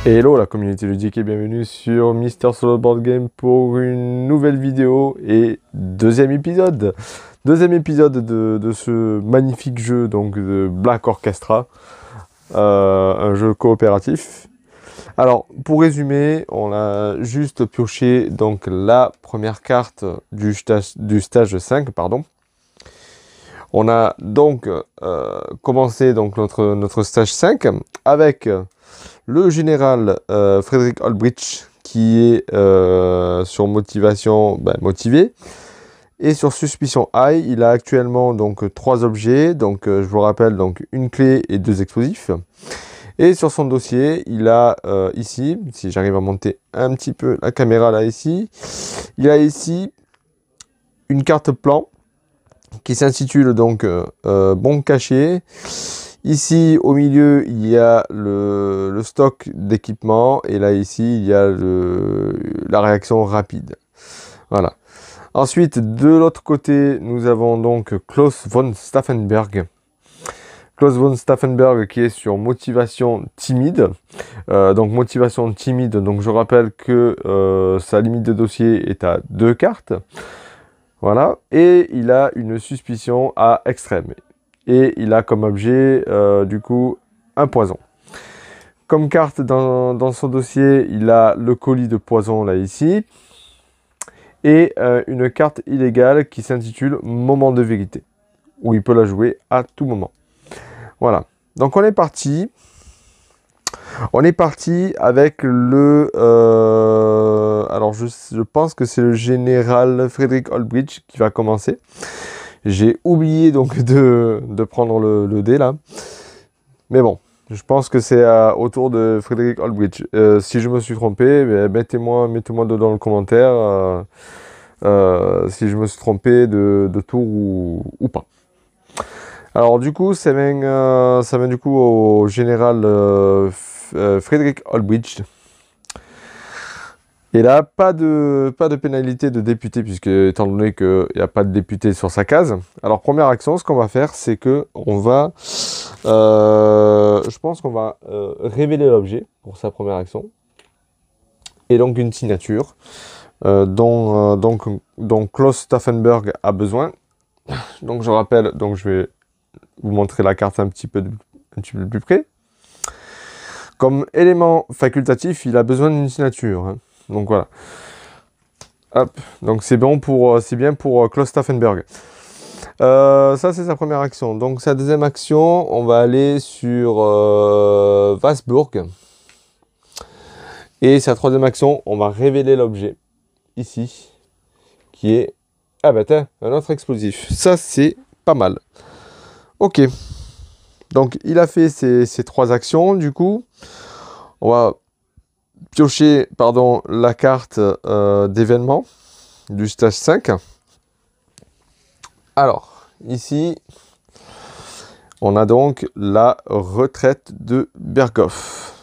Hello la communauté ludique et bienvenue sur Mister Solo Board Game pour une nouvelle vidéo et deuxième épisode. Deuxième épisode de ce magnifique jeu donc de Black Orchestra, un jeu coopératif. Alors pour résumer, on a juste pioché donc la première carte du stage 5, pardon. On a donc commencé donc notre stage 5 avec le général Frédéric Olbrich qui est sur motivation motivé, et sur suspicion high, il a actuellement donc 3 objets, donc je vous rappelle donc une clé et 2 explosifs. Et sur son dossier, il a ici, si j'arrive à monter un petit peu la caméra là ici, il a ici une carte plan qui s'intitule donc bon caché. Ici, au milieu, il y a le stock d'équipement. Et là, ici, il y a la réaction rapide. Voilà. Ensuite, de l'autre côté, nous avons donc Klaus von Stauffenberg. Klaus von Stauffenberg qui est sur motivation timide. Donc, motivation timide. Donc, je rappelle que sa limite de dossier est à 2 cartes. Voilà. Et il a une suspicion à extrême. Et il a comme objet, du coup, un poison. Comme carte dans son dossier, il a le colis de poison, là, ici. Et une carte illégale qui s'intitule Moment de vérité, où il peut la jouer à tout moment. Voilà. Donc, on est parti. On est parti avec le... alors, je pense que c'est le général Frédéric Olbrich qui va commencer. J'ai oublié donc de prendre le dé là. Mais bon, je pense que c'est autour de Frédéric Olbrich. Si je me suis trompé, mettez-moi dans le commentaire si je me suis trompé de tour ou pas. Alors du coup, ça vient du coup au général Frédéric Olbrich. Et là, pas de pénalité de député, puisque étant donné qu'il n'y a pas de député sur sa case. Alors, première action, ce qu'on va faire, c'est que on va... je pense qu'on va révéler l'objet pour sa première action. Et donc, une signature dont Klaus Stauffenberg a besoin. Donc, je rappelle, donc je vais vous montrer la carte un petit peu plus près. Comme élément facultatif, il a besoin d'une signature. Hein. Donc voilà. Hop. Donc c'est bien pour Klaus Stauffenberg. Ça c'est sa première action. Donc sa deuxième action, on va aller sur Wasburg. Et sa troisième action, on va révéler l'objet ici, qui est un autre explosif. Ça c'est pas mal. Ok. Donc il a fait ces 3 actions. Du coup, on va piocher la carte d'événement du stage 5. Alors, ici, on a donc la retraite de Berghoff.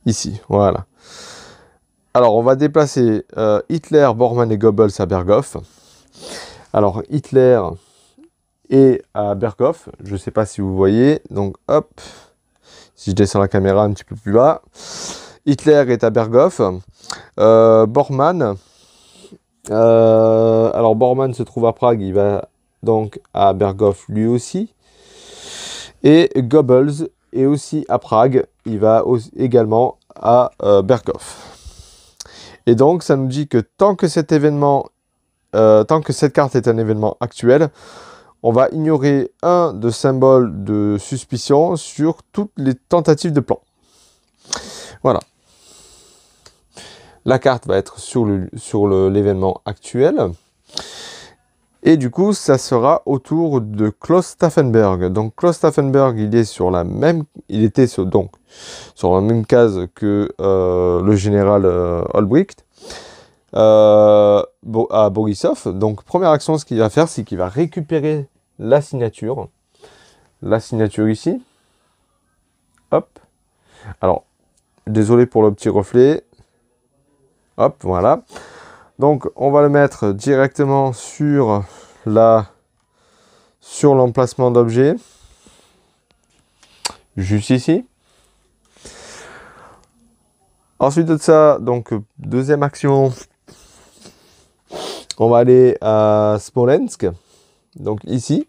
Ici, voilà. Alors, on va déplacer Hitler, Bormann et Goebbels à Berghoff. Alors, Hitler est à Berghoff. Je ne sais pas si vous voyez. Donc, hop. Si je descends la caméra un petit peu plus bas. Hitler est à Berghoff. Bormann. Alors, Bormann se trouve à Prague. Il va donc à Berghoff lui aussi. Et Goebbels est aussi à Prague. Il va également à Berghoff. Et donc, ça nous dit que tant que cette carte est un événement actuel, on va ignorer un de symboles de suspicion sur toutes les tentatives de plan. Voilà. La carte va être sur l'événement actuel. Et du coup, ça sera autour de Klaus Stauffenberg. Donc Klaus Stauffenberg, il était sur la même case que le général Olbrich à Borisov. Donc première action, ce qu'il va faire, c'est qu'il va récupérer la signature. La signature ici. Hop. Alors, désolé pour le petit reflet. Hop, voilà. Donc, on va le mettre directement sur l'emplacement d'objet. Juste ici. Ensuite de ça, donc deuxième action, on va aller à Smolensk, donc ici.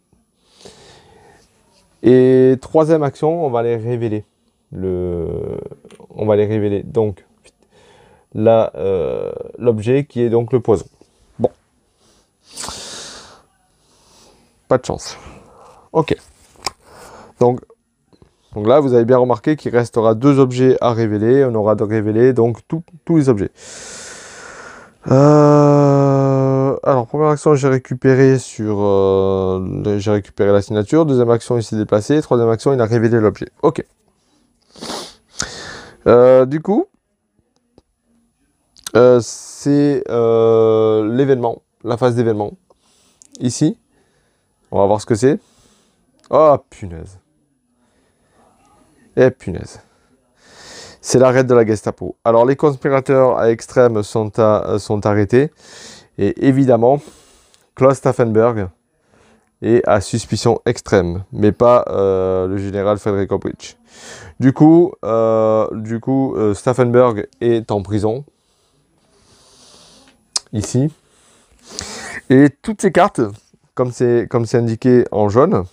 Et troisième action, on va les révéler. On va les révéler. Donc là, l'objet qui est donc le poison. Bon. Pas de chance. Ok. Donc là, vous avez bien remarqué qu'il restera 2 objets à révéler. On aura de révéler donc tous les objets. Alors, première action, j'ai récupéré j'ai récupéré la signature. Deuxième action, il s'est déplacé. Troisième action, il a révélé l'objet. Ok. Du coup, c'est l'événement, la phase d'événement. Ici, on va voir ce que c'est. Oh, punaise. Eh, punaise. C'est l'arrêt de la Gestapo. Alors, les conspirateurs à extrême sont arrêtés. Et évidemment, Klaus Stauffenberg est à suspicion extrême, mais pas le général Frederick Olbrich. Du coup, Stauffenberg est en prison, ici. Et toutes ces cartes, comme c'est indiqué en jaune,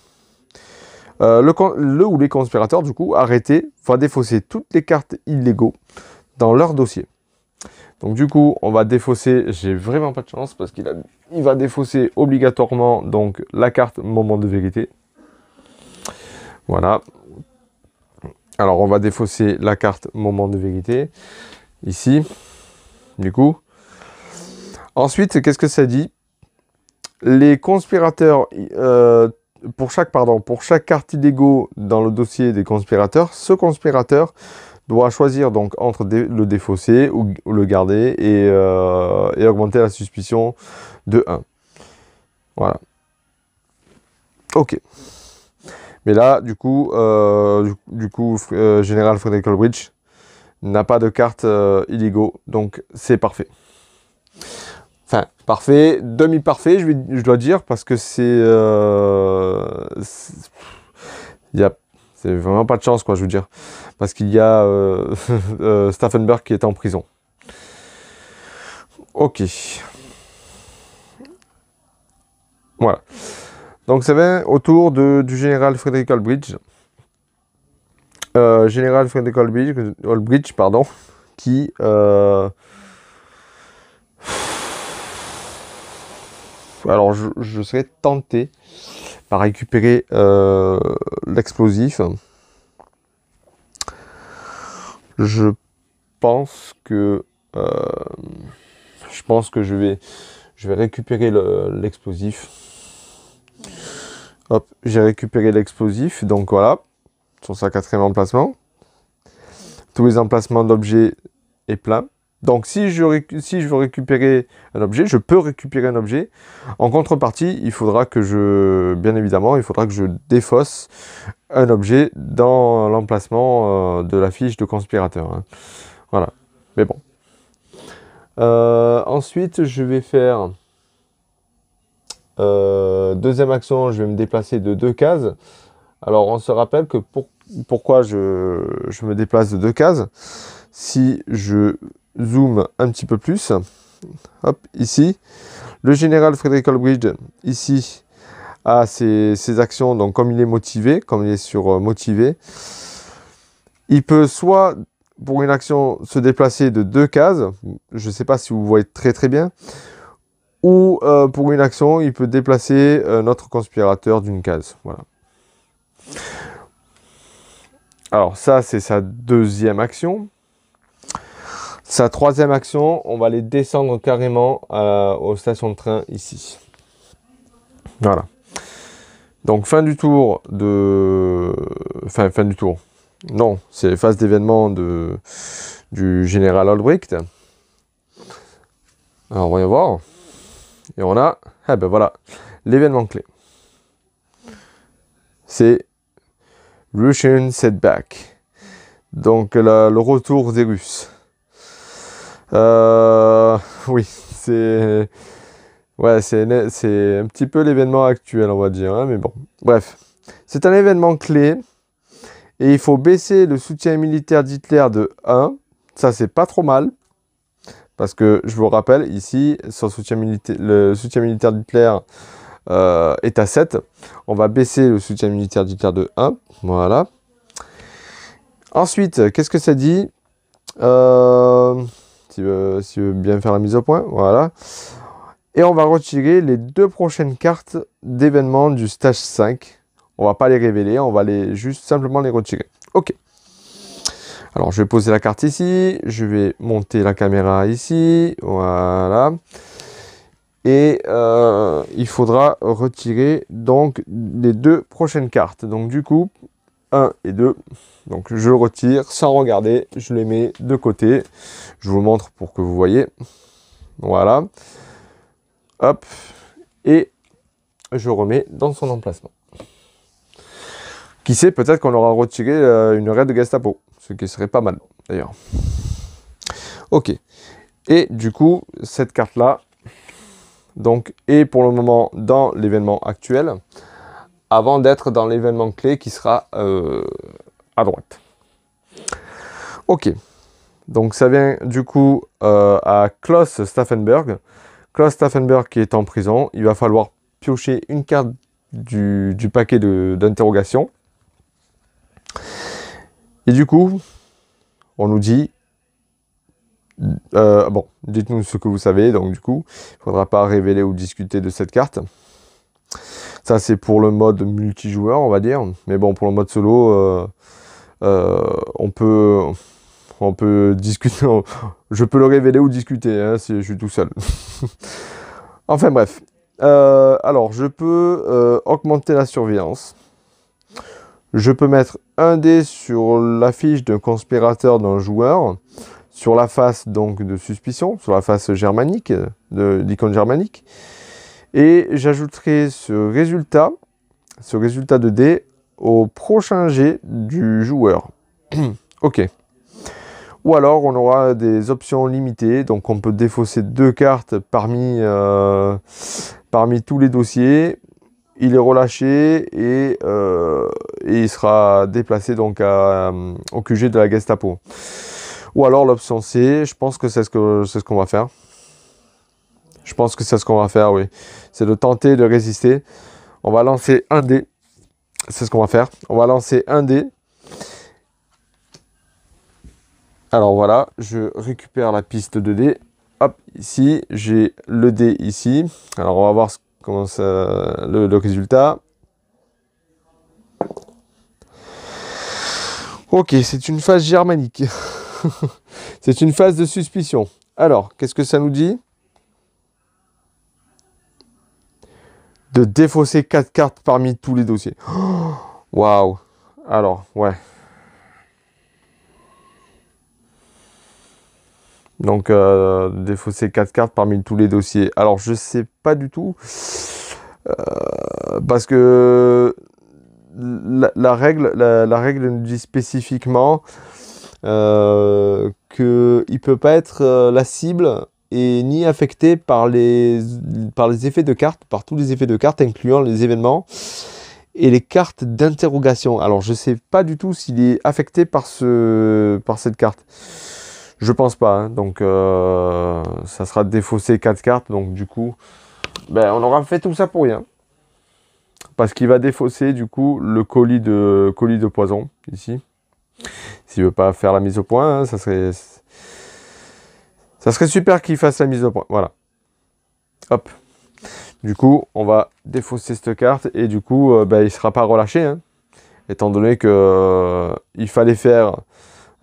le ou les conspirateurs, du coup, arrêtés, va défausser toutes les cartes illégaux dans leur dossier. Donc du coup, on va défausser, j'ai vraiment pas de chance parce qu'il va défausser obligatoirement donc la carte moment de vérité. Voilà. Alors on va défausser la carte moment de vérité ici. Du coup. Ensuite, qu'est-ce que ça dit? Les conspirateurs pour chaque carte illégaux dans le dossier des conspirateurs, ce conspirateur doit choisir donc entre le défausser ou le garder et augmenter la suspicion de 1. Voilà. Ok. Mais là, du coup, Général Frederick Olbrich n'a pas de carte illégaux, donc c'est parfait. Enfin, parfait, demi-parfait, je dois dire, parce que c'est vraiment pas de chance, quoi, je veux dire. Parce qu'il y a Stauffenberg qui est en prison. Ok. Voilà. Donc ça va autour du général Frederick Olbrich. Général Frederick Olbrich, pardon, qui... alors je serais tenté par récupérer l'explosif. Je pense que je vais récupérer l'explosif. Hop, j'ai récupéré l'explosif, donc voilà, sur sa 4e emplacement. Tous les emplacements d'objets est plein. Donc si je veux récupérer un objet, je peux récupérer un objet. En contrepartie, il faudra que je défausse un objet dans l'emplacement de la fiche de conspirateur. Hein. Voilà. Mais bon. Ensuite, je vais faire deuxième action, je vais me déplacer de 2 cases. Alors on se rappelle que pourquoi je me déplace de 2 cases. Si je zoom un petit peu plus, hop, ici, le général Frederick Olbrich, ici, a ses actions, donc comme il est motivé, comme il est sur motivé, il peut soit, pour une action, se déplacer de 2 cases, je ne sais pas si vous voyez très très bien, ou pour une action, il peut déplacer notre conspirateur d'une case, voilà. Alors ça, c'est sa 2e action. Sa 3e action, on va les descendre carrément aux stations de train ici. Voilà. Donc fin du tour fin du tour. Non, c'est phase d'événement du général Olbricht. Alors on va y voir. Et on a, ah ben voilà, l'événement clé. C'est Russian setback. Donc le retour des Russes. Oui, c'est un petit peu l'événement actuel, on va dire, hein, mais bon. Bref, c'est un événement clé et il faut baisser le soutien militaire d'Hitler de 1 Ça, c'est pas trop mal. Parce que, je vous rappelle, ici, le soutien militaire d'Hitler est à 7. On va baisser le soutien militaire d'Hitler de 1. Voilà. Ensuite, qu'est-ce que ça dit si tu veux bien faire la mise au point. Voilà. Et on va retirer les 2 prochaines cartes d'événements du stage 5. On va pas les révéler, on va juste simplement les retirer. Ok. Alors, je vais poser la carte ici. Je vais monter la caméra ici. Voilà. Et il faudra retirer donc les 2 prochaines cartes. Donc, du coup, 1 et 2. Donc, je retire sans regarder. Je les mets de côté. Je vous montre pour que vous voyez. Voilà. Hop. Et je remets dans son emplacement. Qui sait, peut-être qu'on aura retiré une raid de Gestapo. Ce qui serait pas mal, d'ailleurs. Ok. Et du coup, cette carte-là, donc, est pour le moment dans l'événement actuel, avant d'être dans l'événement clé qui sera à droite. Ok. Donc, ça vient du coup à Klaus Stauffenberg. Klaus Stauffenberg qui est en prison. Il va falloir piocher une carte du paquet d'interrogation. Et du coup, on nous dit, bon, dites-nous ce que vous savez. Donc du coup, il ne faudra pas révéler ou discuter de cette carte. Ça, c'est pour le mode multijoueur, on va dire. Mais bon, pour le mode solo, on peut discuter. Je peux le révéler ou discuter, hein, si je suis tout seul. Enfin bref. Alors, je peux augmenter la surveillance. Je peux mettre un dé sur la fiche d'un conspirateur d'un joueur, sur la face donc de suspicion, sur la face germanique, de l'icône germanique. Et j'ajouterai ce résultat de dé au prochain jet du joueur. Ok. Ou alors on aura des options limitées, donc on peut défausser 2 cartes parmi tous les dossiers. Il est relâché et il sera déplacé donc au QG de la Gestapo. Ou alors l'option C, je pense que c'est ce qu'on va faire. Je pense que c'est ce qu'on va faire, oui. C'est de tenter de résister. On va lancer un dé. C'est ce qu'on va faire. On va lancer un dé. Alors voilà, je récupère la piste de dé. Hop, ici, j'ai le dé ici. Alors on va voir comment ça, le résultat. Ok, c'est une phase germanique. C'est une phase de suspicion. Alors, qu'est-ce que ça nous dit? De défausser 4 cartes parmi tous les dossiers. Waouh. Alors, ouais. Donc, défausser 4 cartes parmi tous les dossiers. Alors, je sais pas du tout. Parce que la règle nous dit spécifiquement qu'il ne peut pas être la cible et ni affecté par les effets de cartes, par tous les effets de cartes, incluant les événements et les cartes d'interrogation. Alors, je ne sais pas du tout s'il est affecté par cette carte. Je pense pas. Hein. Donc, ça sera défaussé 4 cartes. Donc, du coup, ben, on aura fait tout ça pour rien. Parce qu'il va défausser, du coup, le colis de poison, ici. S'il veut pas faire la mise au point, hein, ça serait super qu'il fasse la mise au point. Voilà. Hop. Du coup, on va défausser cette carte. Et du coup, ben, il ne sera pas relâché. Hein, étant donné que il fallait faire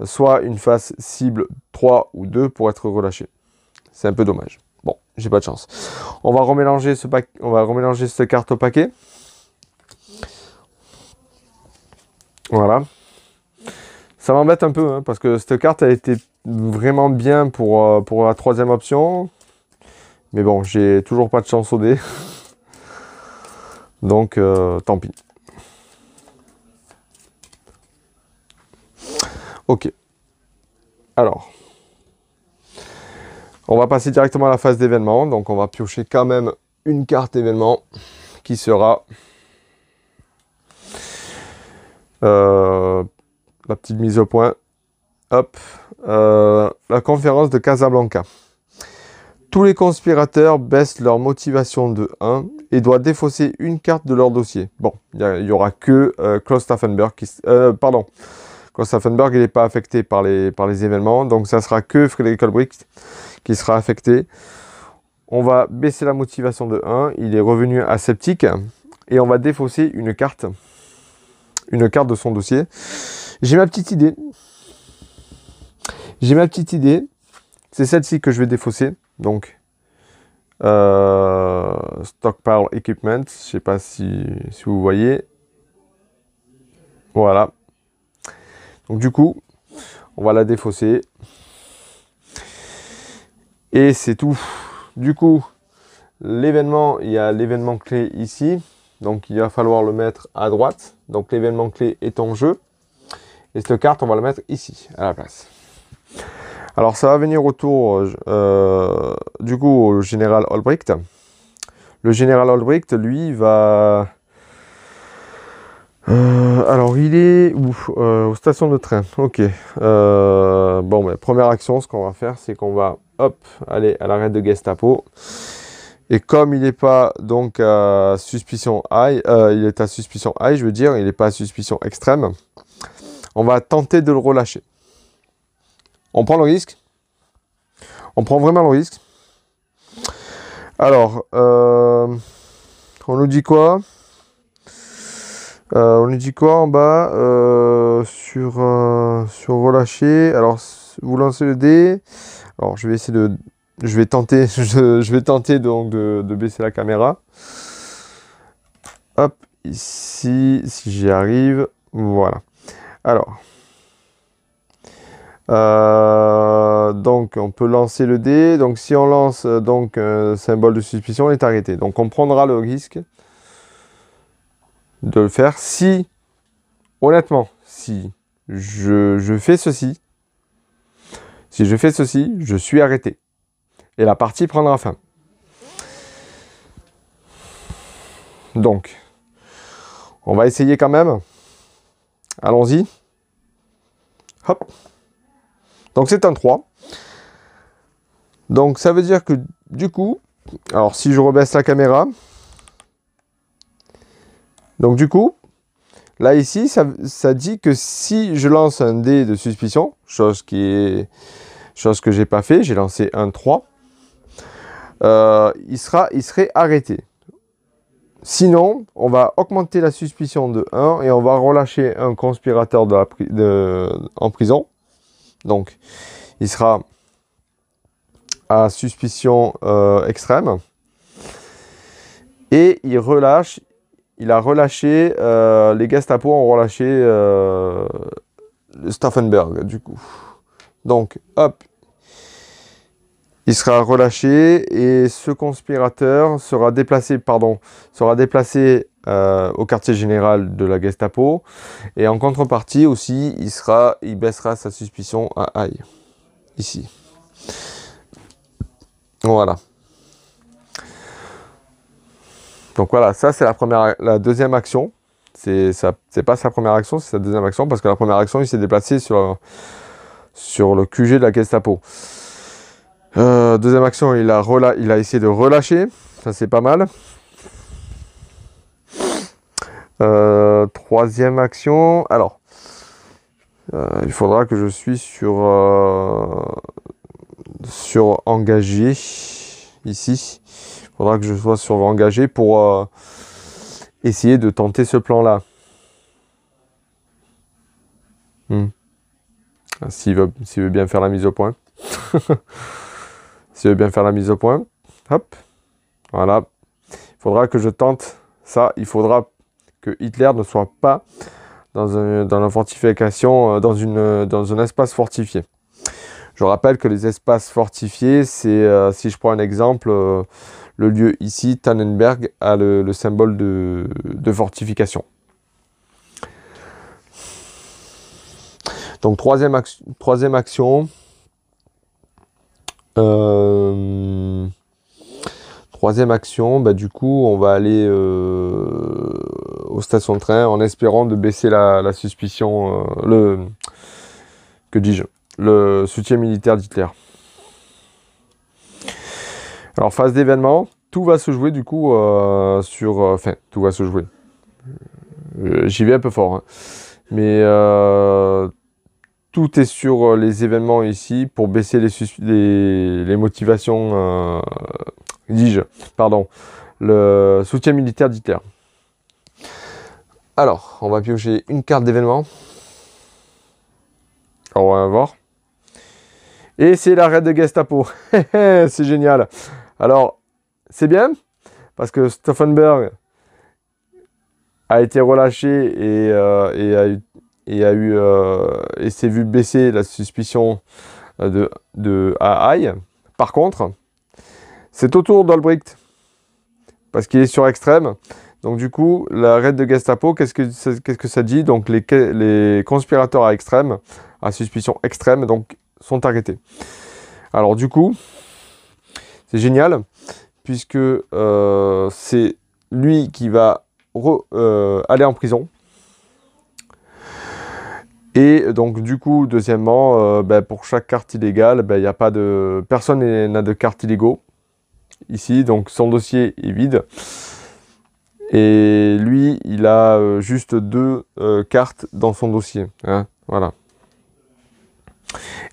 soit une face cible 3 ou 2 pour être relâché. C'est un peu dommage. Bon, j'ai pas de chance. On va remélanger cette carte au paquet. Voilà. Ça m'embête un peu, hein, parce que cette carte a été vraiment bien pour la 3e option. Mais bon, j'ai toujours pas de chance au dé. Donc, tant pis. Ok. Alors. On va passer directement à la phase d'événement. Donc, on va piocher quand même une carte événement qui sera la petite mise au point. hop, la conférence de Casablanca. Tous les conspirateurs baissent leur motivation de 1 et doivent défausser une carte de leur dossier. Bon, il n'y aura que Klaus Stauffenberg qui... pardon, Klaus Stauffenberg, il n'est pas affecté par les événements, donc ça sera que Frédéric Olbricht qui sera affecté. On va baisser la motivation de 1, il est revenu aseptique, et on va défausser une carte de son dossier. J'ai ma petite idée. C'est celle-ci que je vais défausser. Donc, Stockpile Equipment. Je ne sais pas si vous voyez. Voilà. Donc, du coup, on va la défausser. Et c'est tout. Du coup, l'événement, il y a l'événement clé ici. Donc, il va falloir le mettre à droite. Donc, l'événement clé est en jeu. Et cette carte, on va la mettre ici, à la place. Alors, ça va venir autour, du coup, au général Olbricht. Le général Olbricht, lui, va... alors, il est aux stations de train. Ok. Bon, mais première action, ce qu'on va faire, c'est qu'on va, hop, aller à l'arrêt de Gestapo. Et comme il n'est pas donc à suspicion high, il est à suspicion high, je veux dire, il n'est pas à suspicion extrême, on va tenter de le relâcher. On prend le risque. On prend vraiment le risque. Alors, on nous dit quoi? On nous dit quoi en bas sur relâcher. Alors, vous lancez le dé. Alors, je vais essayer de... Je vais tenter, je vais tenter donc de baisser la caméra. Hop, ici, si j'y arrive. Voilà. Alors... donc on peut lancer le dé. Donc si on lance donc un symbole de suspicion, on est arrêté. Donc on prendra le risque de le faire si, honnêtement, si je fais ceci, je suis arrêté. Et la partie prendra fin. Donc, on va essayer quand même. Allons-y. Hop. Donc c'est un 3. Donc ça veut dire que du coup, alors si je rebaisse la caméra, donc du coup, là ici, ça dit que si je lance un dé de suspicion, chose que j'ai pas fait, j'ai lancé un 3, il serait arrêté. Sinon, on va augmenter la suspicion de 1 et on va relâcher un conspirateur en prison. Donc, il sera à suspicion extrême. Et il a relâché, les Gestapo ont relâché Stauffenberg, du coup. Donc, hop, il sera relâché et ce conspirateur sera déplacé au quartier général de la Gestapo. Et en contrepartie aussi, il baissera sa suspicion à high. Ici. Voilà. Donc voilà, ça c'est la deuxième action. C'est pas sa première action, c'est sa deuxième action, parce que la première action, il s'est déplacé sur le QG de la Gestapo. Deuxième action, il a essayé de relâcher. Ça, c'est pas mal. Troisième action. Alors, il faudra que je suis sur engagé. Ici. Il faudra que je sois sur engagé pour essayer de tenter ce plan-là. S'il veut bien faire la mise au point. S'il veut bien faire la mise au point. Hop. Voilà. Il faudra que je tente ça. Il faudra que Hitler ne soit pas dans la fortification, dans un espace fortifié. Je rappelle que les espaces fortifiés, c'est, si je prends un exemple, le lieu ici, Tannenberg, a le symbole de fortification. Donc, troisième action. Troisième action, bah, du coup, on va aller aux stations de train en espérant de baisser la suspicion, que dis-je, le soutien militaire d'Hitler. Alors, phase d'événement, tout va se jouer du coup enfin, tout va se jouer. J'y vais un peu fort, hein. Mais tout est sur les événements ici pour baisser les motivations, dis-je, pardon, le soutien militaire d'Hitler. Alors, on va piocher une carte d'événement. On va voir. Et c'est la raid de Gestapo. C'est génial. Alors, c'est bien, parce que Stauffenberg a été relâché et s'est vu baisser la suspicion de AI. Par contre, c'est au tour d'Olbricht, parce qu'il est sur extrême. Donc du coup, la raid de Gestapo, qu'est-ce que ça dit? Donc les conspirateurs à extrême, à suspicion extrême, donc sont arrêtés. Alors du coup, c'est génial, puisque c'est lui qui va aller en prison. Et donc du coup, deuxièmement, pour chaque carte illégale, il n'y a pas de... Personne n'a de carte illégaux ici, donc son dossier est vide. Et lui, il a juste 2 cartes dans son dossier, hein, voilà.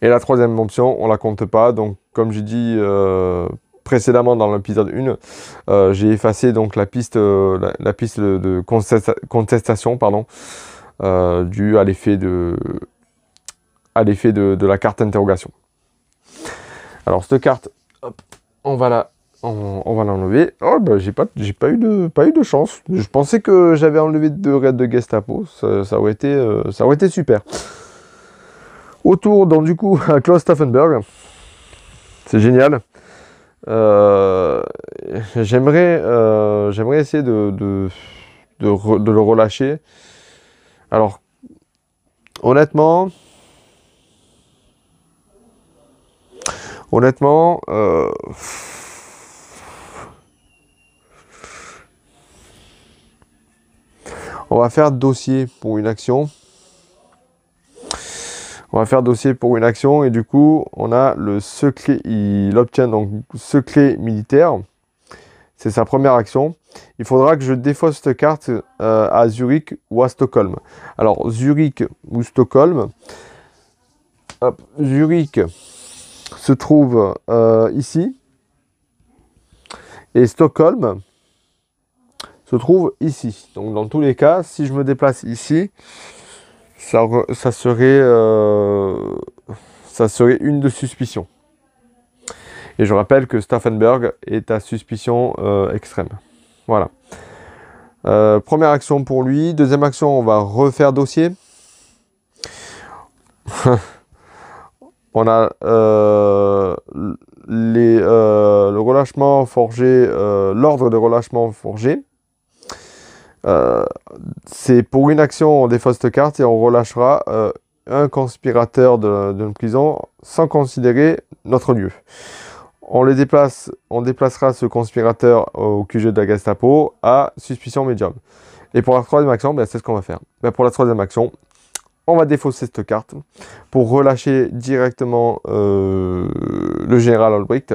Et la troisième option, on la compte pas. Donc, comme j'ai dit précédemment dans l'épisode 1, j'ai effacé donc la piste de contestation, pardon, due à l'effet de la carte interrogation. Alors, cette carte, hop, on va l'enlever. Oh, j'ai pas eu de chance. Je pensais que j'avais enlevé 2 raids de Gestapo. Ça aurait été super. Autour, donc du coup, à Klaus Stauffenberg. C'est génial. J'aimerais essayer de le relâcher. Alors, honnêtement, on va faire dossier pour une action. On va faire dossier pour une action et du coup, on a le secret. Il obtient donc secret militaire. C'est sa première action. Il faudra que je défausse cette carte à Zurich ou à Stockholm. Alors, Zurich ou Stockholm. Hop, Zurich se trouve ici. Et Stockholm se trouve ici. Donc, dans tous les cas, si je me déplace ici, ça serait une de suspicion. Et je rappelle que Stauffenberg est à suspicion extrême. Voilà. Première action pour lui. Deuxième action, on va refaire dossier. On a le relâchement forgé, l'ordre de relâchement forgé. C'est pour une action, on défausse cette carte et on relâchera un conspirateur d'une prison sans considérer notre lieu. On déplacera ce conspirateur au QG de la Gestapo à suspicion médium. Et pour la troisième action, c'est ce qu'on va faire. Pour la troisième action, on va défausser cette carte pour relâcher directement le général Olbricht.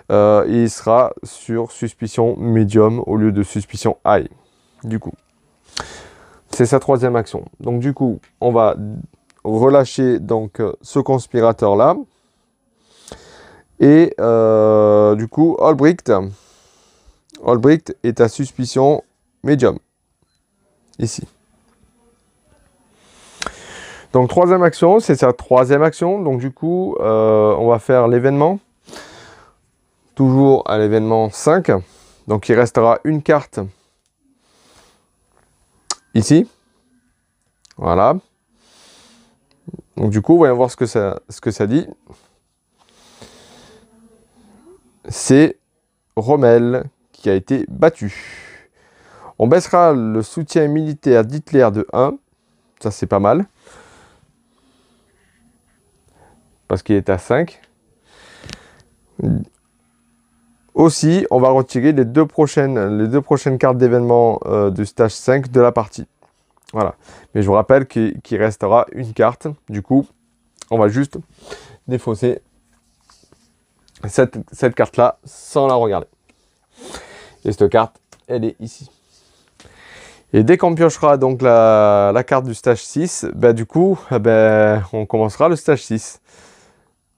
Il sera sur suspicion médium au lieu de suspicion high. Du coup, c'est sa troisième action. Donc du coup, on va relâcher donc ce conspirateur là. Et du coup, Olbricht est à suspicion médium. Ici. Donc troisième action, c'est sa troisième action. Donc du coup, on va faire l'événement. Toujours à l'événement 5. Donc il restera une carte ici. Voilà. Donc du coup, voyons voir ce que ça dit. C'est Rommel qui a été battu. On baissera le soutien militaire d'Hitler de 1. Ça, c'est pas mal. Parce qu'il est à 5. Aussi, on va retirer les deux prochaines cartes d'événements du stage 5 de la partie. Voilà. Mais je vous rappelle qu'il restera une carte. Du coup, On va juste défausser cette carte-là sans la regarder. Et cette carte, elle est ici. Et dès qu'on piochera donc la carte du stage 6, bah, du coup, on commencera le stage 6.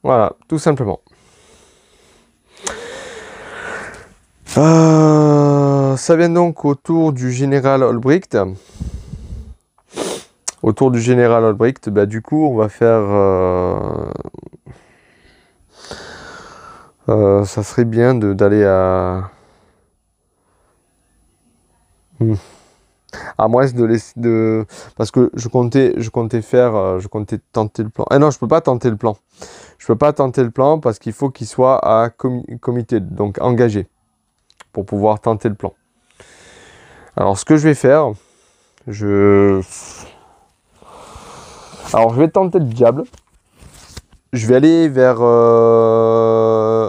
Voilà, tout simplement. Ça vient donc autour du général Olbricht. Autour du général Olbricht, bah, du coup, on va faire... ça serait bien d'aller à... À moins parce que je comptais tenter le plan. Ah non, je peux pas tenter le plan. Je peux pas tenter le plan parce qu'il faut qu'il soit à comité, donc engagé, pour pouvoir tenter le plan. Alors, ce que je vais faire, alors, je vais tenter le diable. Je vais aller vers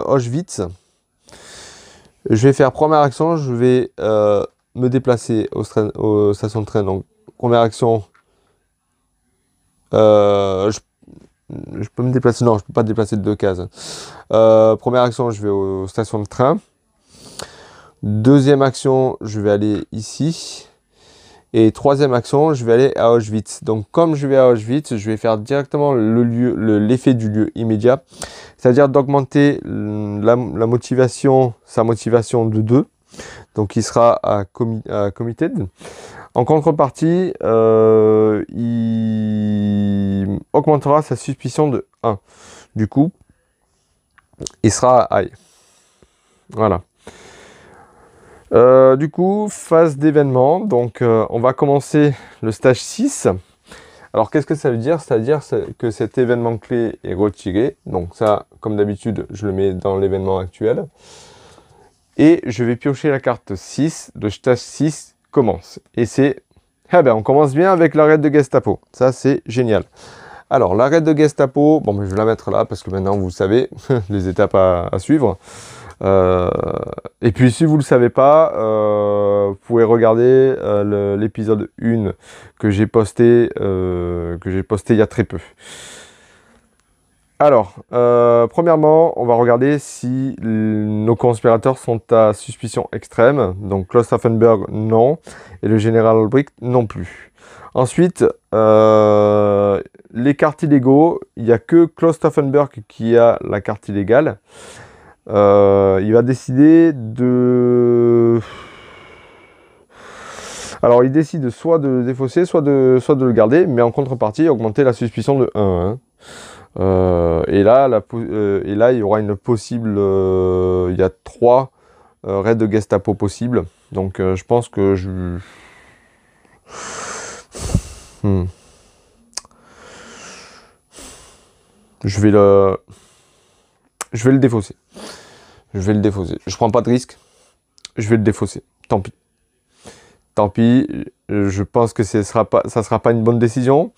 Auschwitz. Je vais faire première action, je vais me déplacer aux stations de train. Donc, première action, je peux me déplacer, non, je peux pas déplacer de 2 cases. Première action, je vais aux stations de train. Deuxième action, je vais aller ici. Et troisième action, je vais aller à Auschwitz. Donc, comme je vais à Auschwitz, je vais faire directement l'effet du lieu immédiat. C'est-à-dire d'augmenter sa motivation de 2. Donc, il sera à committed. En contrepartie, il augmentera sa suspicion de 1. Du coup, il sera à high. Voilà. Du coup, phase d'événement. Donc, on va commencer le stage 6. Alors, qu'est-ce que ça veut dire? C'est-à-dire que cet événement clé est retiré. Donc, ça, comme d'habitude, je le mets dans l'événement actuel. Et je vais piocher la carte 6. Le stage 6 commence. Et c'est... on commence bien avec la raid de Gestapo. Ça, c'est génial. Alors, la raid de Gestapo, bon, je vais la mettre là parce que maintenant, vous savez les étapes à suivre. Et puis si vous ne le savez pas, vous pouvez regarder l'épisode 1 que j'ai posté il y a très peu. Alors, premièrement, on va regarder si nos conspirateurs sont à suspicion extrême. Donc Klaus Stauffenberg, non. Et le général Olbricht, non plus. Ensuite, les cartes illégaux, il n'y a que Klaus Stauffenberg qui a la carte illégale. Il va décider de... Alors, il décide soit de défausser, soit de le garder, mais en contrepartie, augmenter la suspicion de 1. Et là, il y aura une possible... il y a 3 raids de Gestapo possibles. Donc, je pense que je vais le défausser. Je vais le défausser. Je prends pas de risque. Je vais le défausser. Tant pis. Tant pis. Je pense que ça sera pas une bonne décision.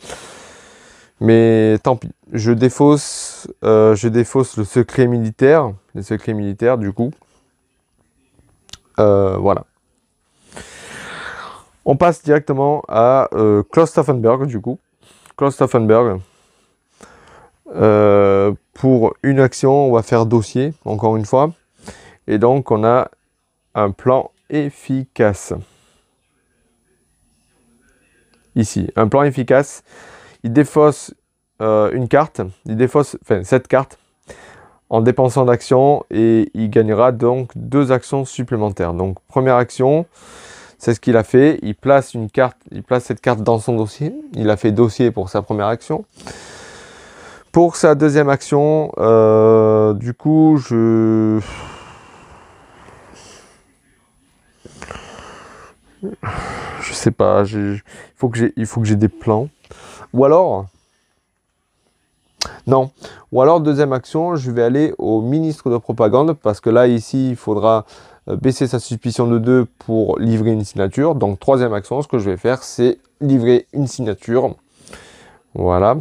Mais tant pis. Je défausse le secret militaire. Les secrets militaires, du coup. Voilà. On passe directement à Klaus Stauffenberg, du coup. Klaus Stauffenberg. Pour une action, on va faire dossier, encore une fois. Et donc, on a un plan efficace. Ici, un plan efficace. Il défausse une carte. Il défausse, cette carte en dépensant d'actions et il gagnera donc 2 actions supplémentaires. Donc, première action, c'est ce qu'il a fait. Il place cette carte dans son dossier. Il a fait dossier pour sa première action. Pour sa deuxième action, du coup, je sais pas, il faut que j'ai des plans. Ou alors, non. Ou alors, deuxième action, je vais aller au ministre de propagande, parce que là, ici, il faudra baisser sa suspicion de 2 pour livrer une signature. Donc, troisième action, ce que je vais faire, c'est livrer une signature. Voilà.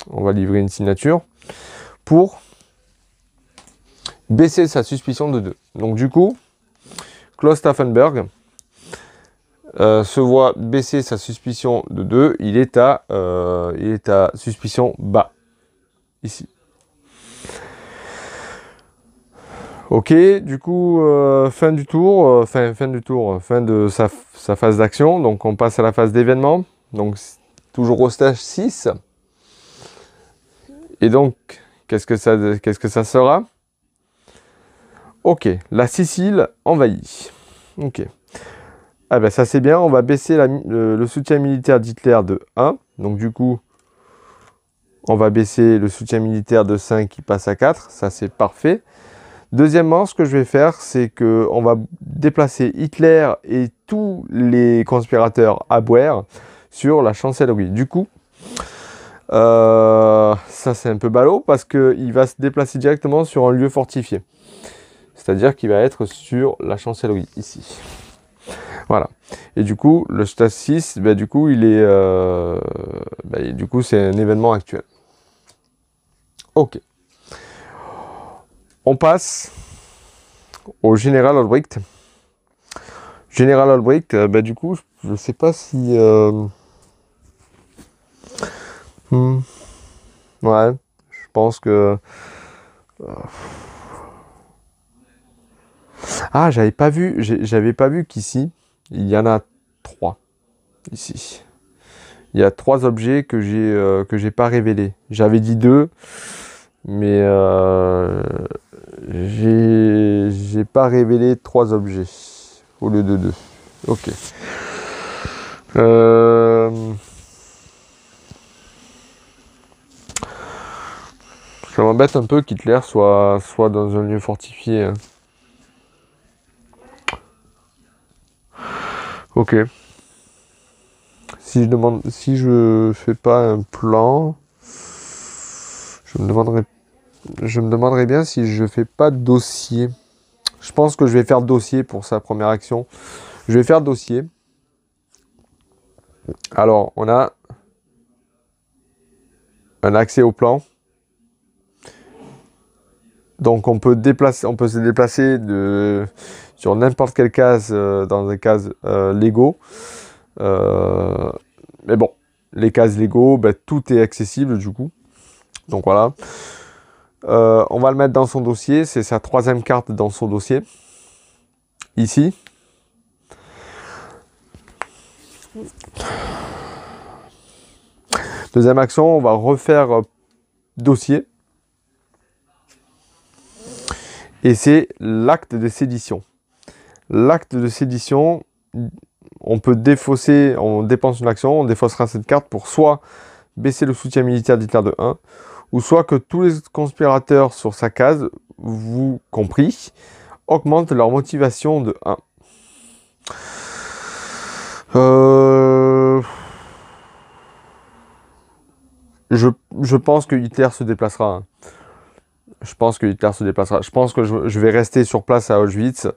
On va livrer une signature pour baisser sa suspicion de 2. Donc, du coup, Klaus Stauffenberg se voit baisser sa suspicion de 2. Il est à suspicion bas. ici. Ok, du coup, fin du tour, fin de sa phase d'action. Donc on passe à la phase d'événement. Donc toujours au stage 6. Et donc, qu'est-ce que ça sera? Ok, la Sicile envahie. Ok. Ah ben ça c'est bien, on va baisser le soutien militaire d'Hitler de 1. Donc du coup, on va baisser le soutien militaire de 5 qui passe à 4. Ça c'est parfait. Deuxièmement, ce que je vais faire, c'est qu'on va déplacer Hitler et tous les conspirateurs à Boer sur la chancellerie. Du coup, ça c'est un peu ballot parce qu'il va se déplacer directement sur un lieu fortifié. C'est-à-dire qu'il va être sur la chancellerie, ici. Voilà. Et du coup, le stage 6, bah, du coup, du coup, c'est un événement actuel. Ok. On passe au général Albrecht. Général Albrecht, bah, du coup, je ne sais pas si... Ouais, je pense que... Ah, j'avais pas vu qu'ici, il y en a 3. Ici. Il y a 3 objets que j'ai pas révélés. J'avais dit 2, mais j'ai pas révélé 3 objets au lieu de 2. Ok. Ça m'embête un peu qu'Hitler soit dans un lieu fortifié. Hein. Ok. Si je fais pas un plan, je me demanderais bien si je fais pas de dossier. Je pense que je vais faire dossier pour sa première action. Je vais faire dossier. Alors, on a un accès au plan. Donc, on peut se déplacer sur n'importe quelle case dans des cases Lego. Mais bon, les cases Lego, ben, tout est accessible du coup. Donc voilà. On va le mettre dans son dossier. C'est sa 3e carte dans son dossier. Ici. Deuxième action, on va refaire dossier. Et c'est l'acte de sédition. L'acte de sédition, on peut défausser, on dépense une action, on défaussera cette carte pour soit baisser le soutien militaire d'Hitler de 1, ou soit que tous les conspirateurs sur sa case, vous compris, augmentent leur motivation de 1. Je pense que Hitler se déplacera. Hein. Je pense que Hitler se déplacera. Je pense que je vais rester sur place à Auschwitz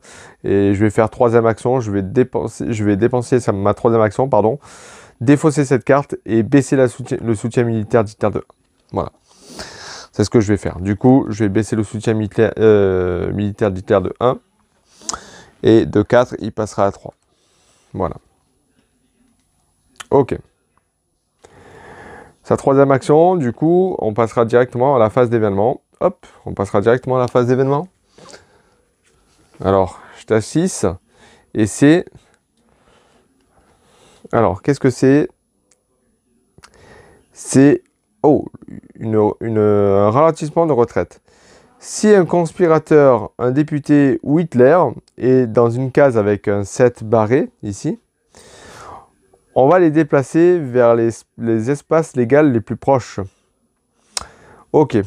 et je vais faire 3e action. Je vais dépenser ma 3e action, pardon, défausser cette carte et baisser le soutien militaire d'Hitler de 1. Voilà. C'est ce que je vais faire. Du coup, je vais baisser le soutien militaire d'Hitler de 1 et de 4, il passera à 3. Voilà. Ok. Sa 3e action, du coup, on passera directement à la phase d'événement. Hop, on passera directement à la phase d'événement. Alors, j'étais à 6. Et c'est... Alors, qu'est-ce que c'est? C'est... Oh, un ralentissement de retraite. Si un conspirateur, un député ou Hitler est dans une case avec un 7 barré, ici, on va les déplacer vers les espaces légaux les plus proches. Ok.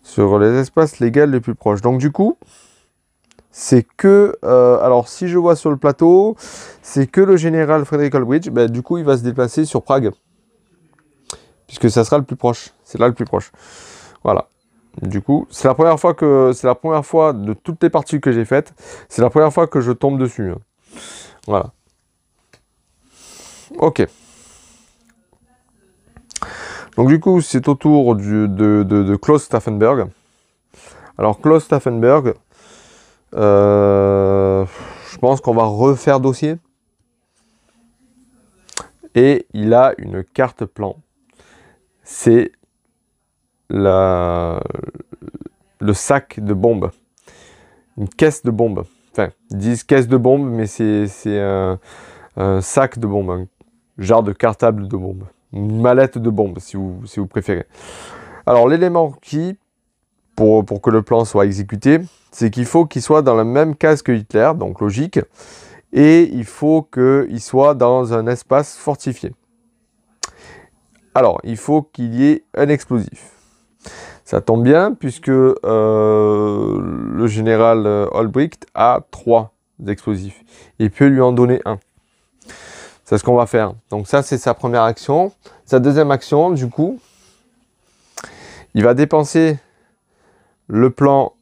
Sur les espaces légaux les plus proches. Donc du coup, c'est que... alors si je vois sur le plateau, c'est que le général Frederick Albrecht, ben, du coup il va se déplacer sur Prague. Puisque ça sera le plus proche. C'est là le plus proche. Voilà. Du coup, c'est la première fois de toutes les parties que j'ai faites, c'est la première fois que je tombe dessus. Hein. Voilà. Ok. Donc du coup, c'est au tour de Klaus Stauffenberg. Alors Klaus Stauffenberg, je pense qu'on va refaire dossier. Et il a une carte plan. C'est le sac de bombes. Une caisse de bombes. Enfin, ils disent caisse de bombes, mais c'est un sac de bombes. Un genre de cartable de bombes. Une mallette de bombes, si vous préférez. Alors, l'élément qui, pour que le plan soit exécuté, c'est qu'il faut qu'il soit dans la même case que Hitler, donc logique, et il faut qu'il soit dans un espace fortifié. Alors, il faut qu'il y ait un explosif. Ça tombe bien, puisque le général Olbricht a 3 explosifs. Il peut lui en donner un. C'est ce qu'on va faire. Donc ça, c'est sa première action. Sa deuxième action, du coup, il va dépenser le plan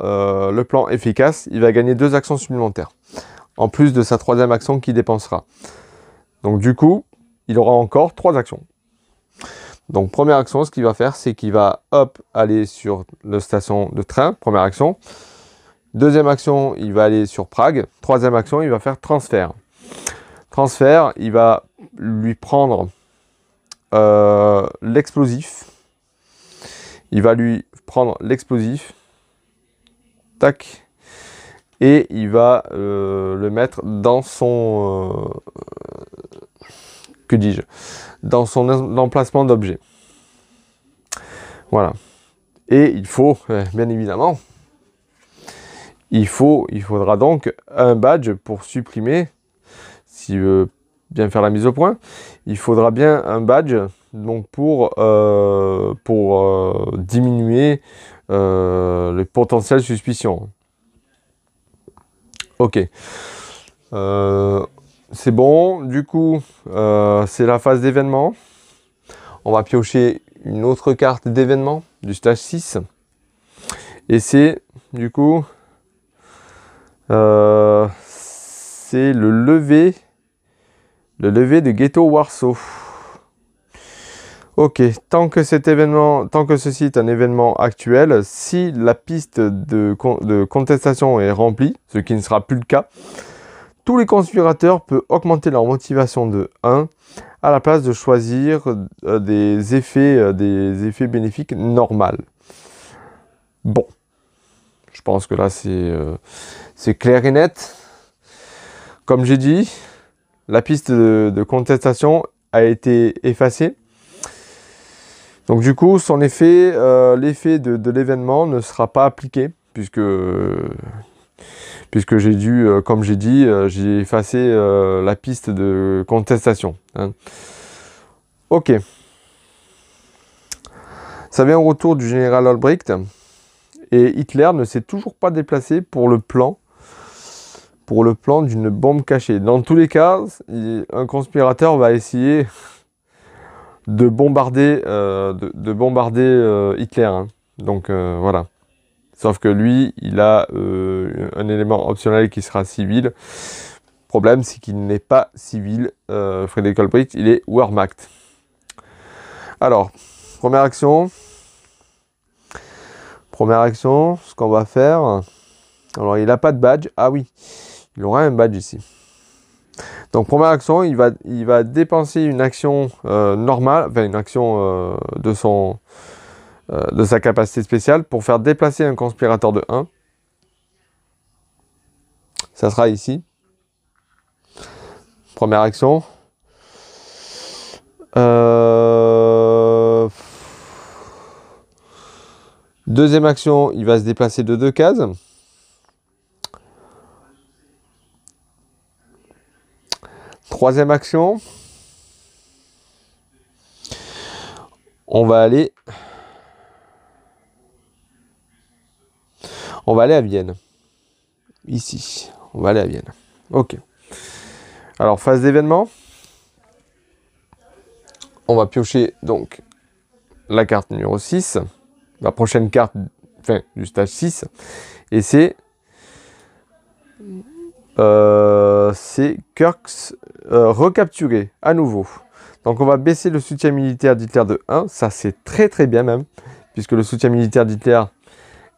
efficace. Il va gagner 2 actions supplémentaires, en plus de sa troisième action qu'il dépensera. Donc du coup, il aura encore 3 actions. Donc première action, ce qu'il va faire, c'est qu'il va aller sur la station de train, première action. Deuxième action, il va aller sur Prague. Troisième action, il va faire transfert. Transfert, il va lui prendre l'explosif. Il va lui prendre l'explosif. Tac. Et il va le mettre dans son... que dis-je? Dans son emplacement d'objet. Voilà. Et il faut, bien évidemment, il faudra donc un badge pour supprimer, s'il veut bien faire la mise au point, il faudra bien un badge donc pour diminuer les potentielles suspicions. Ok. C'est bon, du coup, c'est la phase d'événement. On va piocher une autre carte d'événement du stage 6. Et c'est, du coup, c'est le lever de Ghetto Warsaw. Ok, tant que ceci est un événement actuel, si la piste de contestation est remplie, ce qui ne sera plus le cas, tous les conspirateurs peuvent augmenter leur motivation de 1 à la place de choisir des effets bénéfiques normaux. Bon, je pense que là c'est clair et net. Comme j'ai dit, la piste de contestation a été effacée. Donc du coup, son effet, l'effet de l'événement ne sera pas appliqué puisque j'ai dû, comme j'ai dit, j'ai effacé la piste de contestation. Hein. Ok. Ça vient au retour du général Olbricht. Et Hitler ne s'est toujours pas déplacé pour le plan d'une bombe cachée. Dans tous les cas, un conspirateur va essayer de bombarder, Hitler. Hein. Donc voilà. Sauf que lui, il a un élément optionnel qui sera civil. Le problème, c'est qu'il n'est pas civil. Frédéric Olbricht, il est Wehrmacht. Alors, première action, ce qu'on va faire. Alors, il n'a pas de badge. Ah oui, il aura un badge ici. Donc, première action, il va dépenser une action normale, enfin une action de sa capacité spéciale pour faire déplacer un conspirateur de 1. Ça sera ici. Première action. Deuxième action, il va se déplacer de 2 cases. Troisième action. On va aller à Vienne. Ici. On va aller à Vienne. Ok. Alors, phase d'événement. On va piocher donc la carte numéro 6. La prochaine carte du stage 6. Et c'est Kursk recapturé à nouveau. Donc on va baisser le soutien militaire d'Hitler de 1. Ça c'est très très bien même. Puisque le soutien militaire d'Hitler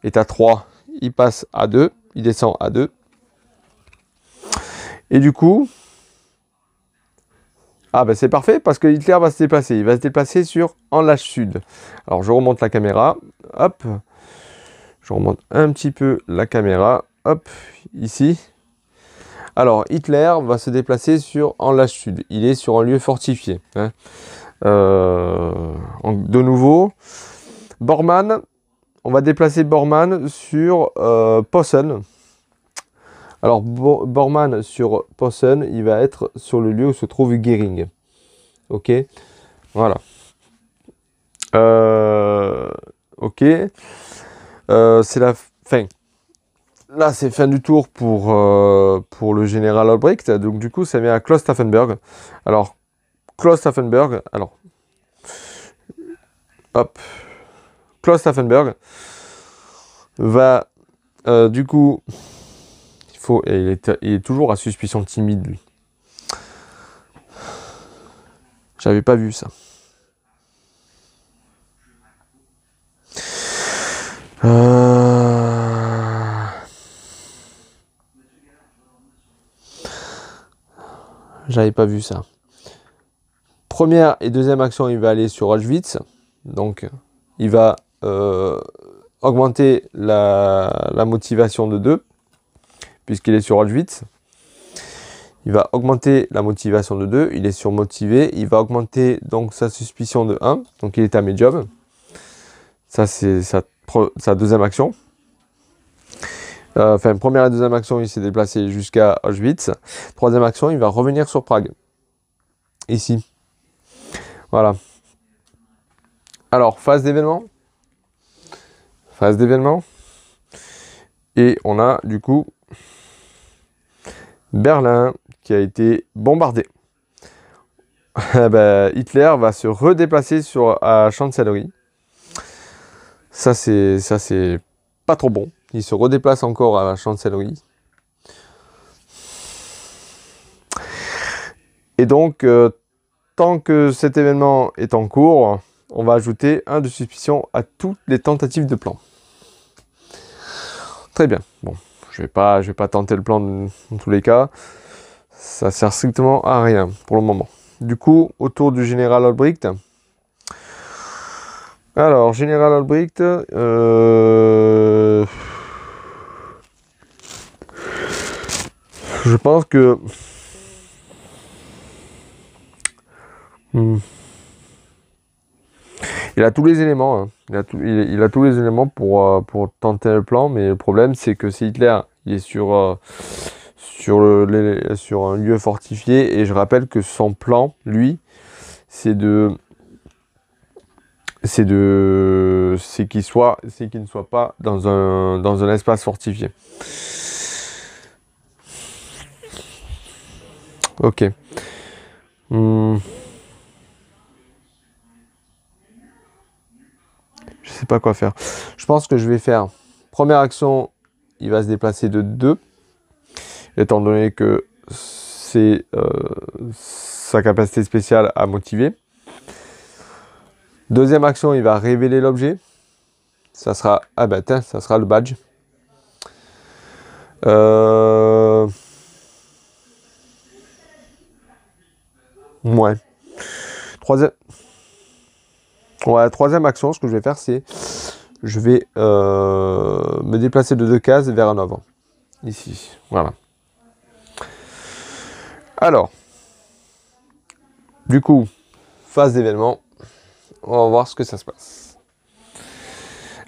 est à 3. Il passe à 2. Il descend à 2. Et du coup, Ah ben c'est parfait parce que Hitler va se déplacer. Il va se déplacer sur Enlèche Sud. Alors je remonte la caméra. Hop. Je remonte un petit peu la caméra. Hop. Ici. Alors Hitler va se déplacer sur Enlèche Sud. Il est sur un lieu fortifié. Hein. De nouveau. Bormann. On va déplacer Bormann sur Posen. Alors, Bormann sur Posen, il va être sur le lieu où se trouve Göring. Ok, voilà. Ok. C'est la fin. Là, c'est fin du tour pour le général Albrecht. Donc, du coup, ça vient à Klaus Stauffenberg. Alors, Klaus Stauffenberg. Alors, hop. Klaus Stauffenberg va, du coup... il est toujours à suspicion timide, lui. J'avais pas vu ça. J'avais pas vu ça. Première et deuxième action, il va aller sur Auschwitz. Donc, il va augmenter la motivation de 2, puisqu'il est sur Auschwitz. Il va augmenter la motivation de 2, il est surmotivé. Il va augmenter donc sa suspicion de 1, donc il est à médium. Ça, c'est sa deuxième action. Enfin, première et deuxième action, il s'est déplacé jusqu'à Auschwitz. Troisième action, il va revenir sur Prague. Ici. Voilà. Alors, phase d'événement. Phase d'événement. Et on a, du coup, Berlin qui a été bombardé. Ben, Hitler va se redéplacer à Chancellerie. Ça, c'est pas trop bon. Il se redéplace encore à la Chancellerie. Et donc, tant que cet événement est en cours, on va ajouter 1 de suspicion à toutes les tentatives de plan. Très bien. Bon, je vais pas tenter le plan dans tous les cas. Ça sert strictement à rien pour le moment. Du coup, autour du général Albrecht. Alors, général Albrecht, je pense que il a tous les éléments. Hein. Il a tous les éléments pour tenter le plan, mais le problème c'est que c'est Hitler. Il est sur un lieu fortifié et je rappelle que son plan, lui, c'est qu'il ne soit pas dans un espace fortifié. Ok. Je sais pas quoi faire. Je pense que je vais faire première action, il va se déplacer de 2, étant donné que c'est sa capacité spéciale à motiver. Deuxième action, il va révéler l'objet. Ça sera, ça sera le badge. Ouais. Troisième action, ce que je vais faire, c'est je vais me déplacer de 2 cases vers un avant. Ici, voilà. Alors, du coup, phase d'événement. On va voir ce que ça se passe.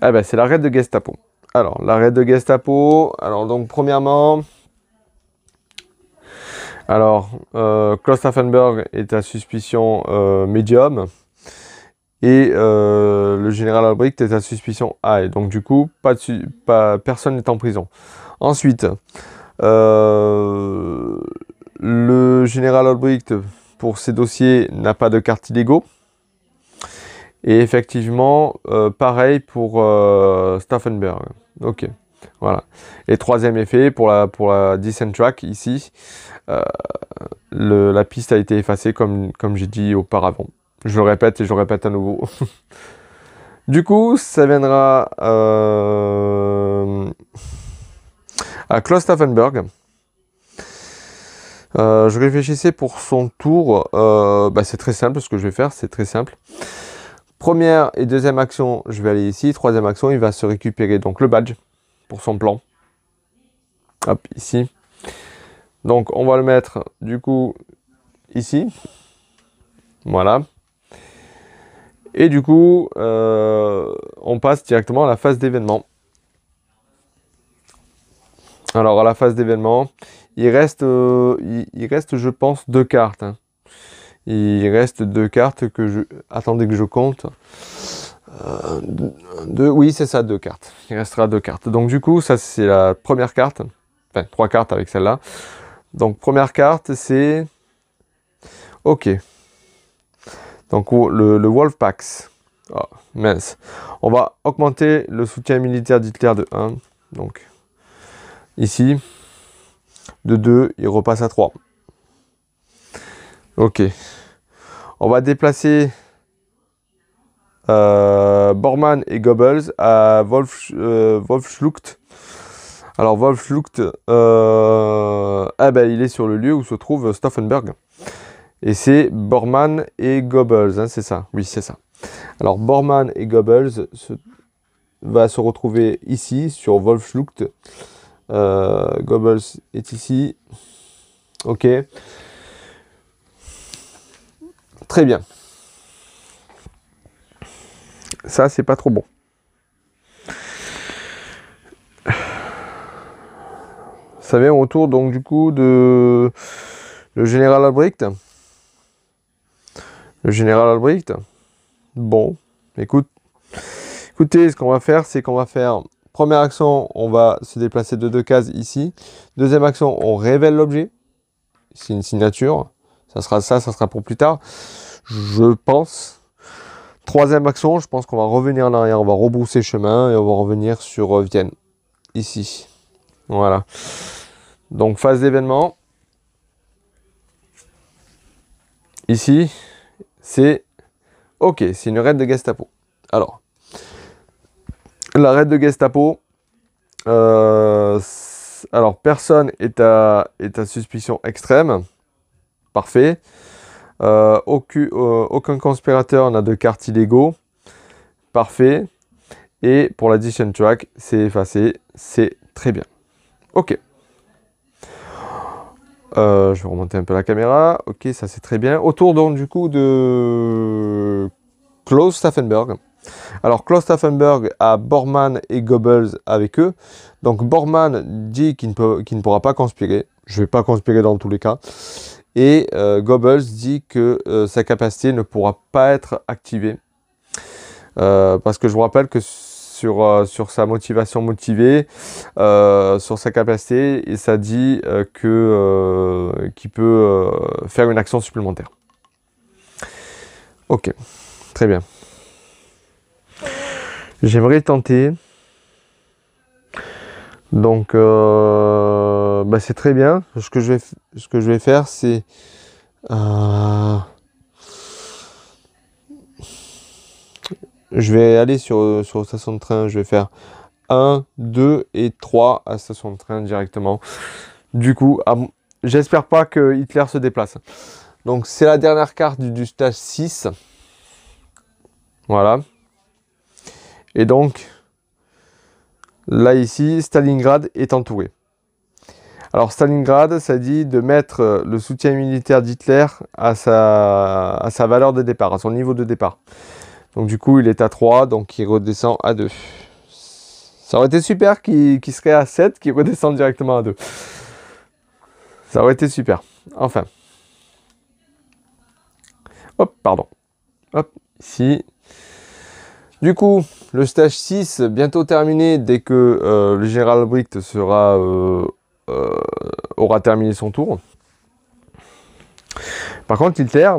Ah ben, c'est l'arrêt de Gestapo. Alors, l'arrêt de Gestapo. Alors, donc, premièrement, Klaus Stauffenberg est à suspicion médium. Et le général Albrecht est à suspicion high. Donc, du coup, personne n'est en prison. Ensuite, le général Albrecht, pour ses dossiers, n'a pas de carte illégaux. Et effectivement, pareil pour Stauffenberg. Ok, voilà. Et troisième effet, pour la descent track, ici, la piste a été effacée comme j'ai dit auparavant. Je le répète et je le répète à nouveau. Du coup, ça viendra à Klaus Stauffenberg. Je réfléchissais pour son tour. C'est très simple ce que je vais faire, c'est très simple. Première et deuxième action, je vais aller ici. Troisième action, il va se récupérer donc le badge pour son plan. Hop, ici. Donc on va le mettre du coup ici. Voilà. Et du coup, on passe directement à la phase d'événement. Alors à la phase d'événement, il reste, je pense, 2 cartes. Hein. Il reste 2 cartes que je... Attendez que je compte. Oui, c'est ça, 2 cartes. Il restera 2 cartes. Donc du coup, ça c'est la première carte. Enfin, 3 cartes avec celle-là. Donc première carte, c'est... Ok. Donc le Wolfpacks. Oh, mince. On va augmenter le soutien militaire d'Hitler de 1. Donc ici. De 2, il repasse à 3. Ok. On va déplacer Bormann et Goebbels à Wolfschlucht. Alors Wolfschlucht, il est sur le lieu où se trouve Stauffenberg. Et c'est Bormann et Goebbels, hein, c'est ça. Oui, c'est ça. Alors Bormann et Goebbels va se retrouver ici, sur Wolfschlucht. Goebbels est ici. Ok. Très bien. Ça, c'est pas trop bon. Ça vient autour, donc, du coup, de le général Albrecht. Le général Albrecht. Bon, écoutez, ce qu'on va faire, c'est qu'on va faire... Première action, on va se déplacer de 2 cases ici. Deuxième action, on révèle l'objet. C'est une signature. Ça sera pour plus tard. Je pense. Troisième action, je pense qu'on va revenir en arrière. On va rebrousser chemin et on va revenir sur Vienne. Ici. Voilà. Donc, phase d'événement. Ici, c'est... Ok, c'est une raid de Gestapo. Alors, la raid de Gestapo... alors, personne est à suspicion extrême. Parfait. Aucun conspirateur n'a de cartes illégaux. Parfait. Et pour l'addition track, c'est effacé. C'est très bien. Ok. Je vais remonter un peu la caméra. Ok, ça c'est très bien. Autour donc du coup de Klaus Stauffenberg. Alors Klaus Stauffenberg a Bormann et Goebbels avec eux. Donc Bormann dit qu'il ne pourra pas conspirer. Je ne vais pas conspirer dans tous les cas. Et Goebbels dit que sa capacité ne pourra pas être activée. Parce que je vous rappelle que sur sa motivation motivée, sur sa capacité, et ça dit qu'il peut faire une action supplémentaire. Ok, très bien. J'aimerais tenter. Donc, c'est très bien. Ce que je vais faire, c'est... je vais aller sur station de train. Je vais faire 1, 2 et 3 à station de train directement. Du coup, j'espère pas que Hitler se déplace. Donc, c'est la dernière carte du stage 6. Voilà. Et donc, là, ici, Stalingrad est entouré. Alors, Stalingrad, ça dit de mettre le soutien militaire d'Hitler à sa valeur de départ, à son niveau de départ. Donc, du coup, il est à 3, donc il redescend à 2. Ça aurait été super qu'il serait à 7, qu'il redescende directement à 2. Ça aurait été super. Enfin. Hop, pardon. Hop, ici. Du coup, le stage 6, bientôt terminé, dès que le général Albrecht aura terminé son tour. Par contre, Hitler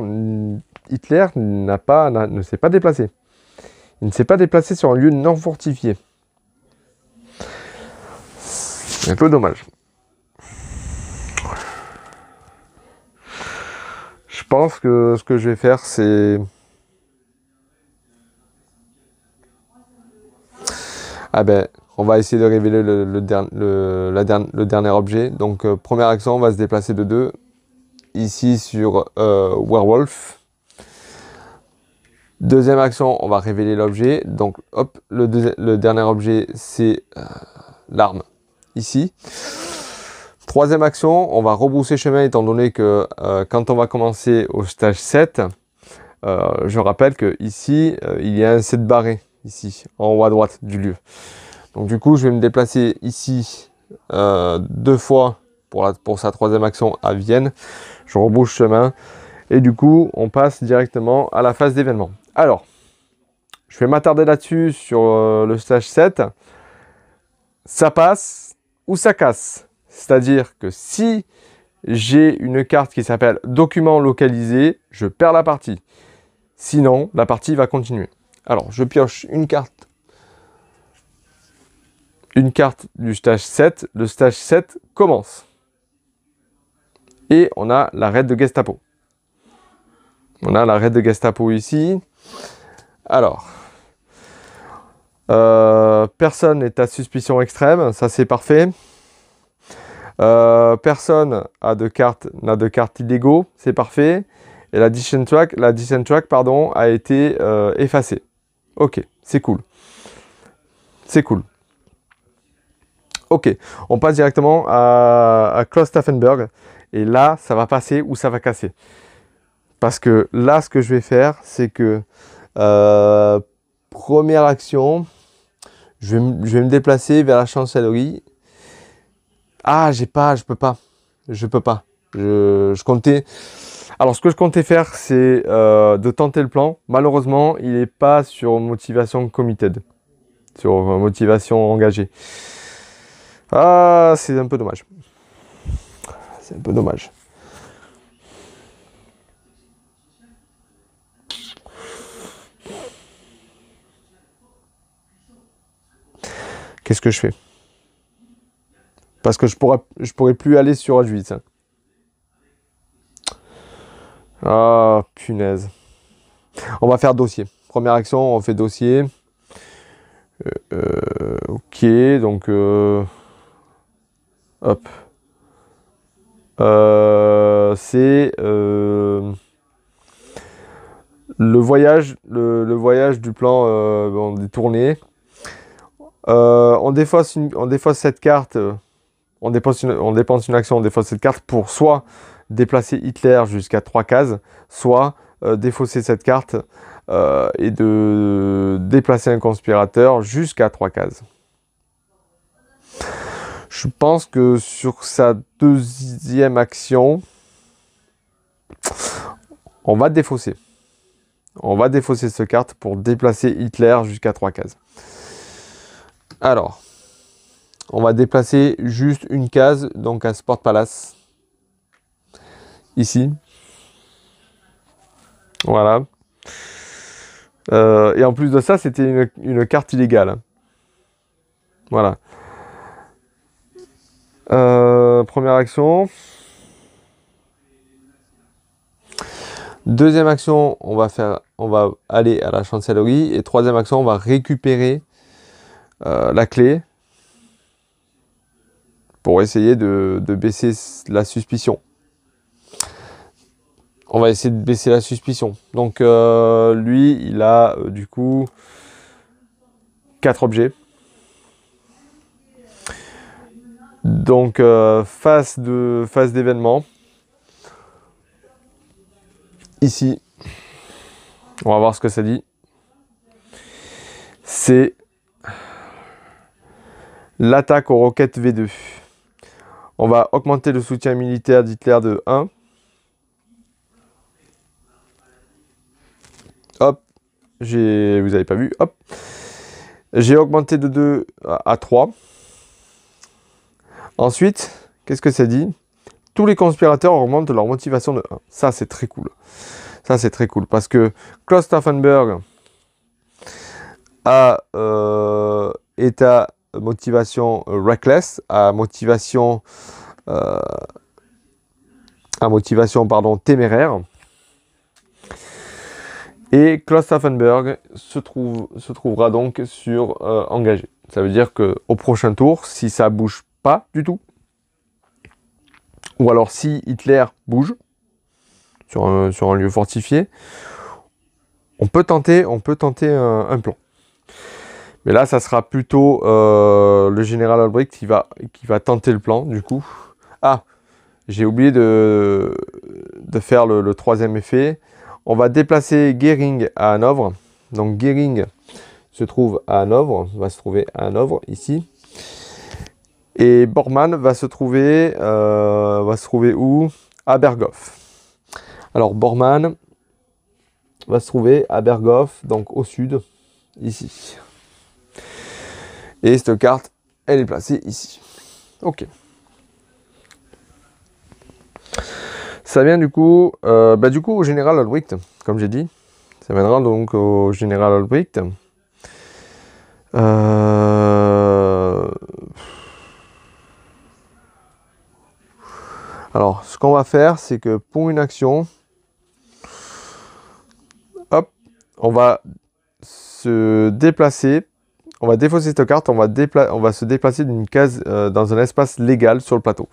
ne s'est pas déplacé. Il ne s'est pas déplacé sur un lieu non fortifié. C'est un peu dommage. Je pense que ce que je vais faire, c'est... on va essayer de révéler le dernier objet. Donc, première action, on va se déplacer de 2. ici sur Werewolf. Deuxième action, on va révéler l'objet. Donc, hop, le dernier objet, c'est l'arme, ici. Troisième action, on va rebrousser chemin, étant donné que quand on va commencer au stage 7, je rappelle que ici, il y a un set barré, ici, en haut à droite du lieu. Donc, du coup, je vais me déplacer ici 2 fois pour sa troisième action à Vienne. Je rebrousse chemin. Et du coup, on passe directement à la phase d'événement. Alors, je vais m'attarder là-dessus sur le stage 7. Ça passe ou ça casse. C'est-à-dire que si j'ai une carte qui s'appelle document localisé, je perds la partie. Sinon, la partie va continuer. Alors, je pioche une carte. Une carte du stage 7. Le stage 7 commence. Et on a la raid de Gestapo. On a la raid de Gestapo ici. Alors, personne n'est à suspicion extrême, ça c'est parfait. Personne n'a de cartes illégaux, c'est parfait. Et la descent track pardon, a été effacée. Ok, c'est cool. C'est cool. Ok, on passe directement à Klaus Stauffenberg. Et là, ça va passer ou ça va casser. Parce que là, ce que je vais faire, c'est que première action, je vais me déplacer vers la chancellerie. Ah, je peux pas. Je comptais. Alors, ce que je comptais faire, c'est de tenter le plan. Malheureusement, il n'est pas sur motivation committed, sur motivation engagée. Ah, c'est un peu dommage. C'est un peu dommage. Qu'est-ce que je fais? Parce que je pourrais plus aller sur Auschwitz. Ah, punaise. On va faire dossier. Première action, on fait dossier. Ok, donc... hop. C'est... le voyage du plan détourné. On défausse cette carte, on dépense une action, on défausse cette carte pour soit déplacer Hitler jusqu'à 3 cases, soit défausser cette carte et de déplacer un conspirateur jusqu'à 3 cases. Je pense que sur sa deuxième action, on va défausser. On va défausser cette carte pour déplacer Hitler jusqu'à 3 cases. Alors, on va déplacer juste une case, donc à Sport Palace. Ici. Voilà. Et en plus de ça, c'était une carte illégale. Voilà. Première action. Deuxième action, on va aller à la chancellerie. Et troisième action, on va récupérer la clé pour essayer de baisser la suspicion. On va essayer de baisser la suspicion. Donc lui, il a du coup 4 objets. Donc phase d'événement. Ici, on va voir ce que ça dit. C'est l'attaque aux roquettes V2. On va augmenter le soutien militaire d'Hitler de 1. Hop, vous n'avez pas vu, hop. J'ai augmenté de 2 à 3. Ensuite, qu'est-ce que ça dit? Tous les conspirateurs augmentent leur motivation de 1. Ça, c'est très cool. Ça, c'est très cool. Parce que Klaus Stauffenberg est à motivation reckless, à motivation téméraire. Et Klaus Stauffenberg se trouvera donc sur engagé. Ça veut dire qu'au prochain tour, si ça bouge pas du tout, ou alors si Hitler bouge, sur un lieu fortifié, on peut tenter un plan. Mais là, ça sera plutôt le général Albrecht qui va tenter le plan, du coup. Ah, j'ai oublié de faire le troisième effet. On va déplacer Gering à Hanovre. Donc Gering se trouve à Hanovre, va se trouver à Hanovre, ici. Et Bormann va se trouver où? À Berghof. Alors Bormann va se trouver à Berghof, donc au sud, ici. Et cette carte, elle est placée ici. Ok. Ça vient du coup au général Albrecht, comme j'ai dit. Ça viendra donc au général Albrecht. Alors, ce qu'on va faire, c'est que pour une action, hop, on va se déplacer. On va défausser cette carte, on va se déplacer d'une case dans un espace légal sur le plateau.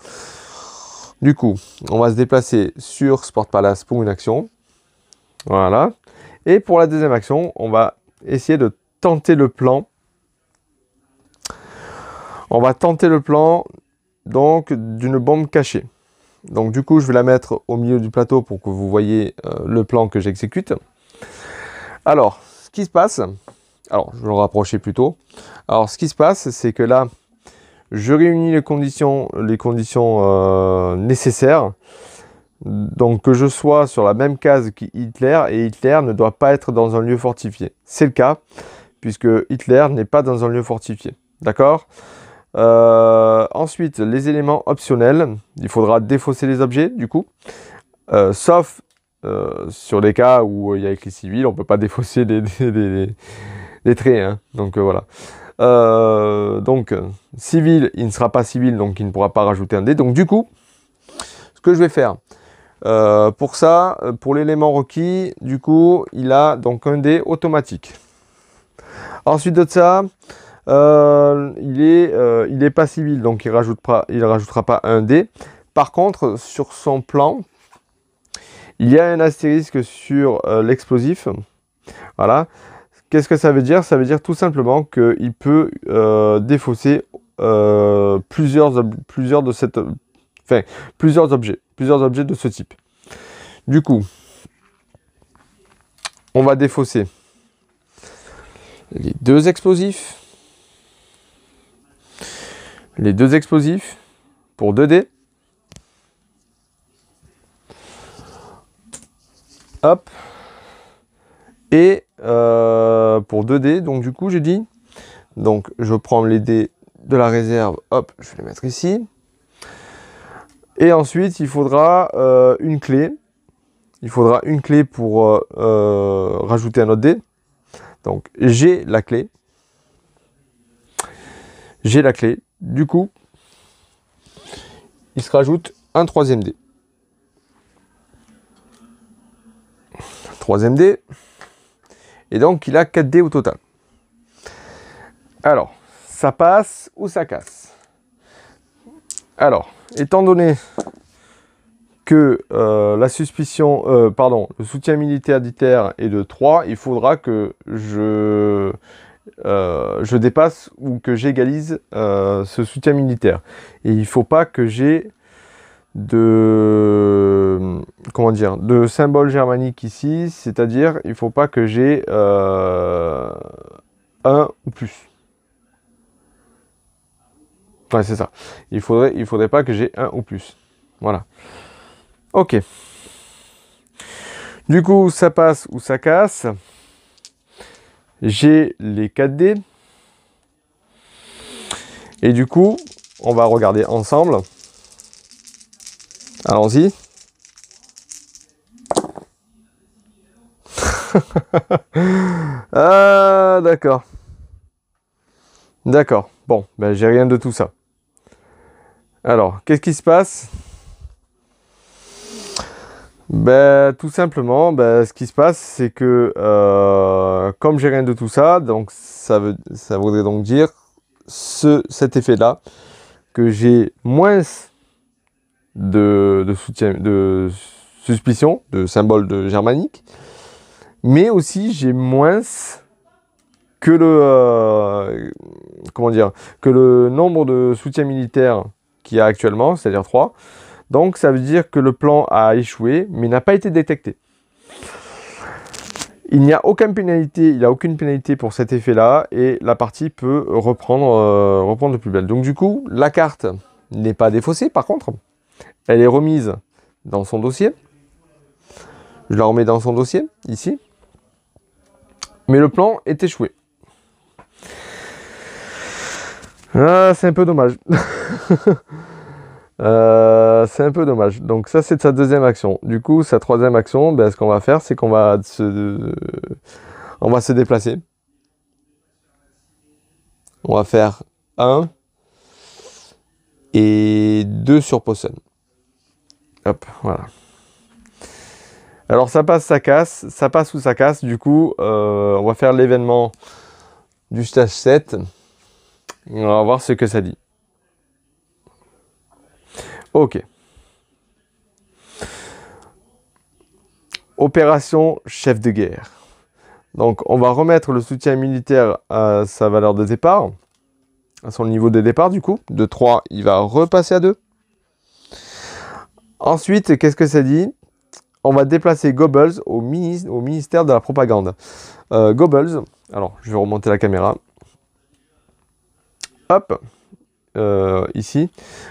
Du coup, on va se déplacer sur Sport Palace pour une action. Voilà. Et pour la deuxième action, on va essayer de tenter le plan. On va tenter le plan donc d'une bombe cachée. Donc du coup, je vais la mettre au milieu du plateau pour que vous voyez le plan que j'exécute. Alors, ce qui se passe... Alors, je vais le rapprocher plutôt. Alors, ce qui se passe, c'est que là, je réunis les conditions nécessaires. Donc, que je sois sur la même case qu'Hitler, et Hitler ne doit pas être dans un lieu fortifié. C'est le cas, puisque Hitler n'est pas dans un lieu fortifié. D'accord ? Ensuite, les éléments optionnels. Il faudra défausser les objets, du coup. Sauf sur les cas où il y a écrit civil, on ne peut pas défausser des traits, hein. Donc voilà. Donc civil, il ne sera pas civil, donc il ne pourra pas rajouter un dé. Donc du coup, ce que je vais faire, pour ça, pour l'élément requis, du coup, il a donc un dé automatique. Ensuite de ça, il est pas civil, donc il rajoutera pas un dé. Par contre, sur son plan, il y a un astérisque sur l'explosif. Voilà. Qu'est-ce que ça veut dire? Ça veut dire tout simplement qu'il peut défausser plusieurs objets de ce type. Du coup, on va défausser les deux explosifs. Les deux explosifs pour 2 dés. Hop. Et pour 2 dés, donc du coup j'ai dit, donc je prends les dés de la réserve, hop, je vais les mettre ici. Et ensuite il faudra une clé. Il faudra une clé pour rajouter un autre dé. Donc j'ai la clé. J'ai la clé. Du coup, il se rajoute un troisième dé. Troisième dé. Et donc, il a 4 dés au total. Alors, ça passe ou ça casse? Alors, étant donné que le soutien militaire d'Hitler est de 3, il faudra que je dépasse ou que j'égalise ce soutien militaire. Et il ne faut pas que j'ai de symbole germanique ici, c'est-à-dire il ne faut pas que j'ai 1 ou plus. Ouais, c'est ça. Il faudrait pas que j'ai 1 ou plus. Voilà. Ok. Du coup, ça passe ou ça casse. J'ai les 4 dés. Et du coup, on va regarder ensemble. Allons-y. Ah, d'accord. D'accord. Bon, ben, j'ai rien de tout ça. Alors, qu'est-ce qui se passe? Ben, tout simplement, ben, ce qui se passe, c'est que comme j'ai rien de tout ça, donc ça voudrait donc dire cet effet-là, que j'ai moins de suspicion de symbole de germanique. Mais aussi, j'ai moins que le, que le nombre de soutiens militaires qu'il y a actuellement, c'est-à-dire 3. Donc, ça veut dire que le plan a échoué, mais n'a pas été détecté. Il n'y a aucune pénalité pour cet effet-là, et la partie peut reprendre de plus belle. Donc du coup, la carte n'est pas défaussée, par contre, elle est remise dans son dossier. Je la remets dans son dossier, ici. Mais le plan est échoué. Ah, c'est un peu dommage. C'est un peu dommage. Donc ça, c'est sa deuxième action. Du coup, sa troisième action, ben, ce qu'on va faire, c'est qu'on va se déplacer. On va faire 1 et 2 sur Posen. Hop, voilà. Alors ça passe, ça casse, ça passe ou ça casse. Du coup, on va faire l'événement du stage 7. Et on va voir ce que ça dit. Ok. Opération chef de guerre. Donc on va remettre le soutien militaire à sa valeur de départ, à son niveau de départ du coup. De 3, il va repasser à 2. Ensuite, qu'est-ce que ça dit? On va déplacer Goebbels au ministère de la propagande. Goebbels, alors je vais remonter la caméra. Hop, ici.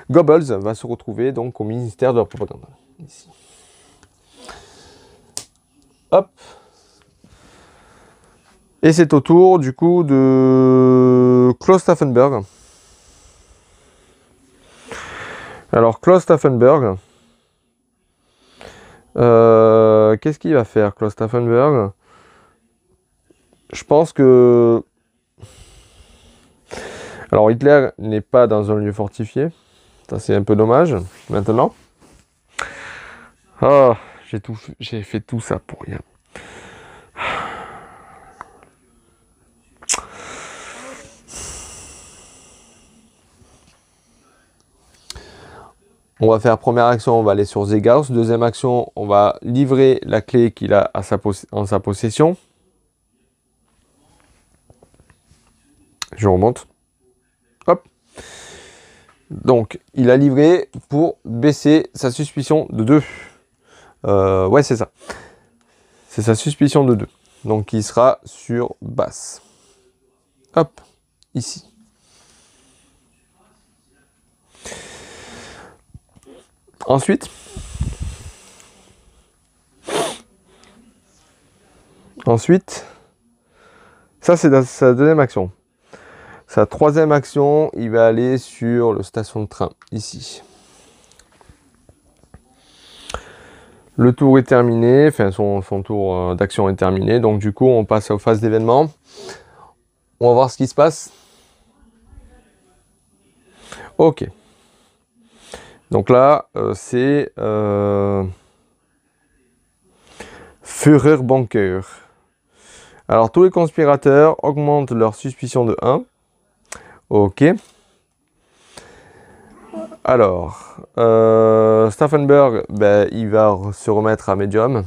Goebbels va se retrouver donc au ministère de la propagande. Ici. Hop. Et c'est au tour du coup de Klaus Stauffenberg. Alors Klaus Stauffenberg, qu'est-ce qu'il va faire Klaus Stauffenberg? Je pense que... Alors Hitler n'est pas dans un lieu fortifié. Ça c'est un peu dommage. Maintenant. Ah, j'ai fait tout ça pour rien. On va faire première action, on va aller sur Zeghaus. Deuxième action, on va livrer la clé qu'il a en sa possession. Je remonte. Hop. Donc, il a livré pour baisser sa suspicion de 2. Ouais, c'est ça. C'est sa suspicion de 2. Donc, il sera sur basse. Hop. Ici. Ensuite, ça c'est sa deuxième action. Sa troisième action, il va aller sur le station de train, ici. Le tour est terminé, enfin son tour d'action est terminé, donc du coup on passe aux phases d'événement. On va voir ce qui se passe. Ok. Donc là, c'est Führerbunker. Alors, tous les conspirateurs augmentent leur suspicion de 1. Ok. Alors, Stauffenberg, ben, il va se remettre à médium.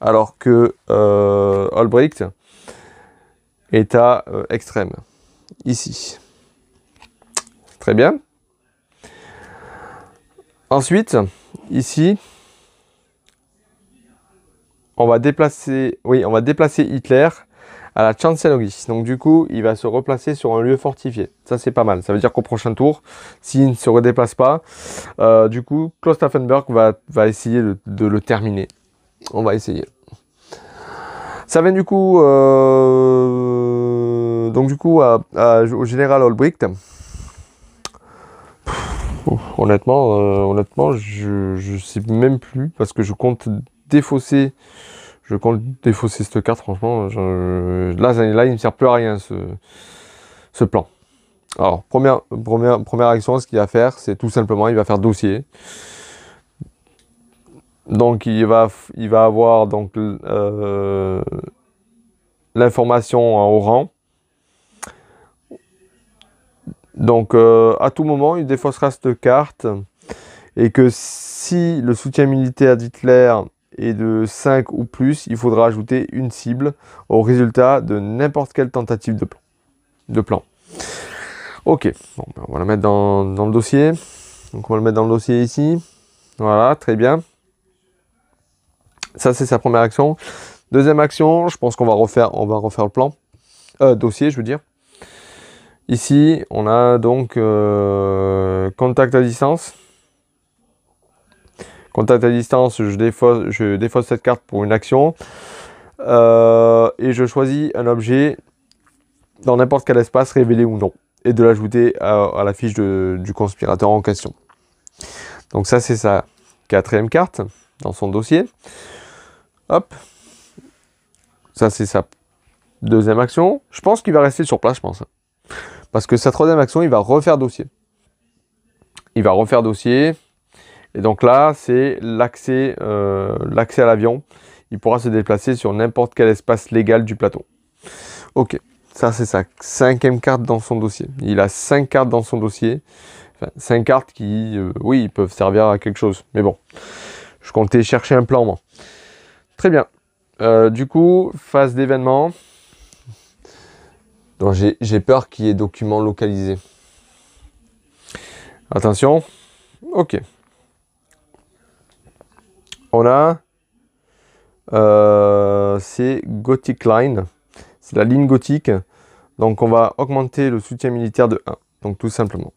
Alors que Olbricht est à extrême. Ici. Très bien. Ensuite, ici, on va déplacer Hitler à la chancellerie. Donc du coup, il va se replacer sur un lieu fortifié. Ça, c'est pas mal. Ça veut dire qu'au prochain tour, s'il ne se redéplace pas, du coup, Klaus Stauffenberg va essayer de le terminer. On va essayer. Ça vient du coup, au général Olbricht. Honnêtement, je sais même plus parce que je compte défausser cette carte. Franchement, là, il ne me sert plus à rien ce plan. Alors, première action, ce qu'il va faire, c'est tout simplement, il va faire dossier. Donc, il va avoir donc l'information en haut rang. Donc, à tout moment, il défaussera cette carte et que si le soutien militaire d'Hitler est de 5 ou plus, il faudra ajouter une cible au résultat de n'importe quelle tentative de plan. Ok, bon, on va la mettre dans le dossier. Donc on va le mettre dans le dossier ici. Voilà, très bien. Ça, c'est sa première action. Deuxième action, je pense qu'on va refaire le plan. Dossier, je veux dire. Ici, on a donc contact à distance. Contact à distance, je défausse cette carte pour une action. Et je choisis un objet dans n'importe quel espace, révélé ou non. Et de l'ajouter à la fiche du conspirateur en question. Donc ça, c'est sa quatrième carte dans son dossier. Hop. Ça, c'est sa deuxième action. Je pense qu'il va rester sur place, je pense. Parce que sa troisième action, il va refaire dossier. Il va refaire dossier. Et donc là, c'est l'accès à l'avion. Il pourra se déplacer sur n'importe quel espace légal du plateau. Ok. Ça, c'est sa cinquième carte dans son dossier. Il a 5 cartes dans son dossier. Enfin, 5 cartes qui, oui, peuvent servir à quelque chose. Mais bon, je comptais chercher un plan, moi. Très bien. Du coup, phase d'événement. Donc, j'ai peur qu'il y ait documents localisés. Attention. Ok. On a... c'est Gothic Line. C'est la ligne gothique. Donc, on va augmenter le soutien militaire de 1. Donc, tout simplement.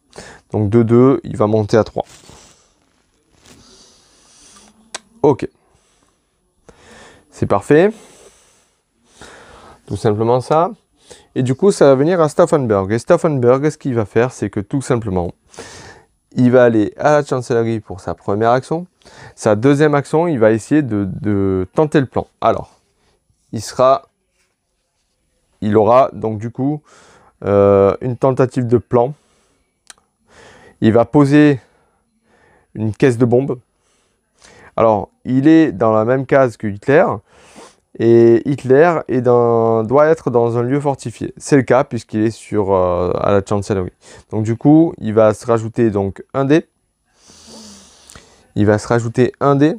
Donc, de 2, il va monter à 3. Ok. C'est parfait. Tout simplement ça. Et du coup, ça va venir à Stauffenberg. Et Stauffenberg, ce qu'il va faire, c'est que tout simplement, il va aller à la chancellerie pour sa première action. Sa deuxième action, il va essayer de tenter le plan. Alors, il aura donc du coup une tentative de plan. Il va poser une caisse de bombe. Alors, il est dans la même case que Hitler. Et Hitler doit être dans un lieu fortifié. C'est le cas puisqu'il est à la chancellerie. Donc du coup, il va se rajouter donc un dé. Il va se rajouter un dé.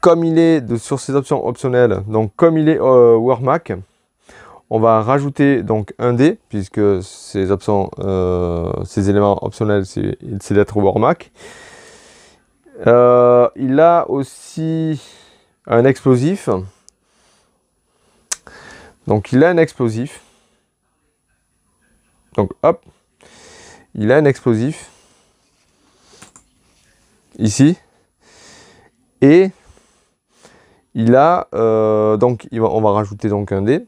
Comme il est sur ses options optionnelles, donc comme il est Wehrmacht, on va rajouter donc un dé puisque ces éléments optionnels, c'est d'être Wehrmacht. Il a aussi un explosif. Donc il a un explosif. Donc hop, il a un explosif ici. Et il a donc on va rajouter donc un dé.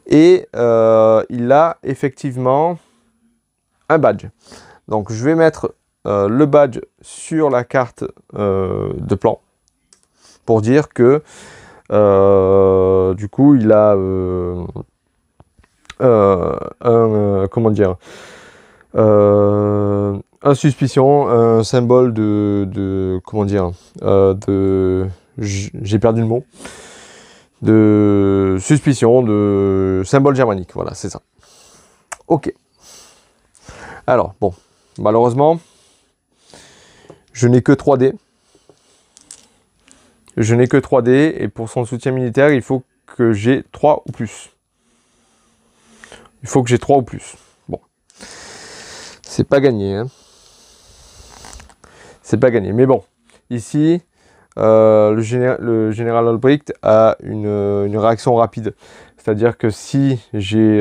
Et il a effectivement un badge. Donc je vais mettre le badge sur la carte de plan pour dire que du coup il a un suspicion, un symbole j'ai perdu le mot, de suspicion, de symbole germanique, voilà, c'est ça. Ok. Alors, bon, malheureusement, je n'ai que 3D. Je n'ai que 3D, et pour son soutien militaire, il faut que j'ai 3 ou plus. Il faut que j'ai 3 ou plus. Bon. C'est pas gagné, hein. C'est pas gagné. Mais bon, ici, le général Albrecht a une réaction rapide. C'est-à-dire que si j'ai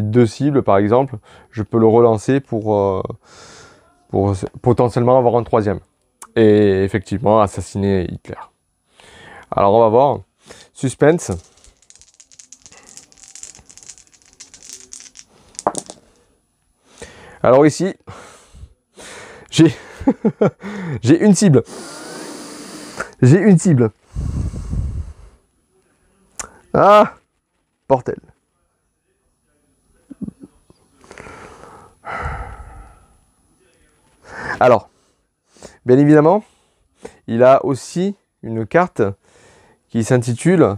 2 cibles, par exemple, je peux le relancer pour potentiellement avoir un 3e. Et effectivement, assassiner Hitler. Alors, on va voir. Suspense. Alors ici, j'ai j'ai une cible. J'ai une cible. Ah, bordel. Alors, bien évidemment, il a aussi une carte qui s'intitule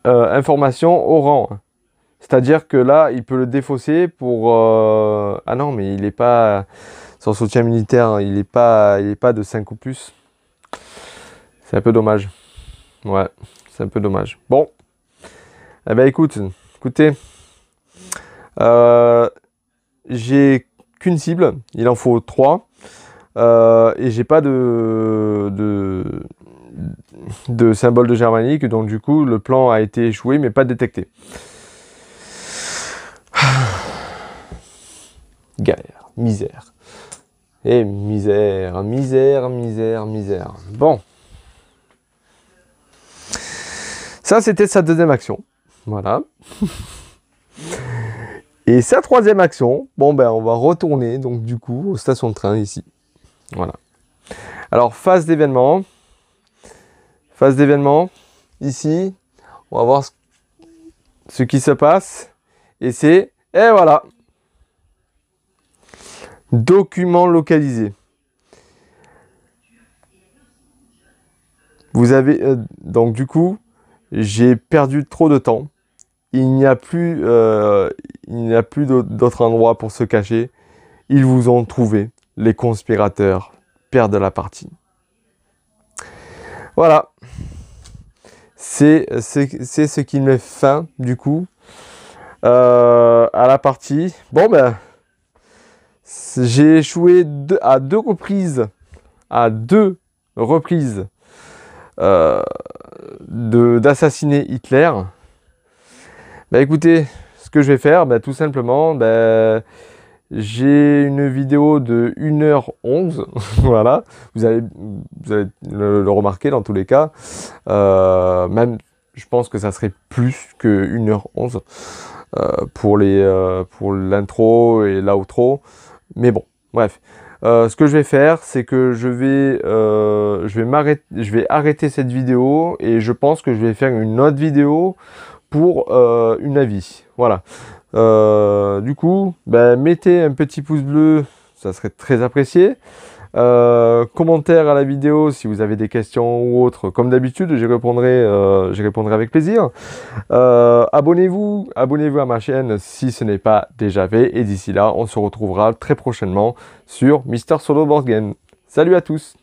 information au rang. C'est-à-dire que là, il peut le défausser pour... Ah non, mais il n'est pas... Son soutien militaire, il n'est pas de 5 ou plus. C'est un peu dommage. Ouais, c'est un peu dommage. Bon. Eh ben écoutez. J'ai qu'une cible. Il en faut 3. Et j'ai pas de symbole de germanique. Donc du coup, le plan a été échoué, mais pas détecté. Galère, misère. Et misère. Bon. Ça, c'était sa deuxième action. Voilà. Et sa troisième action, bon ben on va retourner donc du coup aux stations de train ici. Voilà. Alors phase d'événement. Ici, on va voir ce qui se passe. Et voilà. Document localisé. Vous avez donc du coup, j'ai perdu trop de temps. Il n'y a plus d'autre endroit pour se cacher. Ils vous ont trouvé. Les conspirateurs perdent la partie. Voilà. C'est ce qui met fin du coup à la partie. Bon ben. J'ai échoué à deux reprises d'assassiner Hitler. Bah écoutez, ce que je vais faire, bah, tout simplement, bah, j'ai une vidéo de 1h11, voilà, vous allez le remarquer dans tous les cas, même je pense que ça serait plus que 1h11 pour l'intro et l'outro. Mais bon, bref. Ce que je vais faire, c'est que je vais arrêter cette vidéo et je pense que je vais faire une autre vidéo pour une avis. Voilà. Du coup, ben, mettez un petit pouce bleu, ça serait très apprécié. Commentaire à la vidéo si vous avez des questions ou autres. Comme d'habitude, j'y répondrai avec plaisir. Abonnez-vous à ma chaîne si ce n'est pas déjà fait. Et d'ici là, on se retrouvera très prochainement sur Mister Solo Board Game. Salut à tous!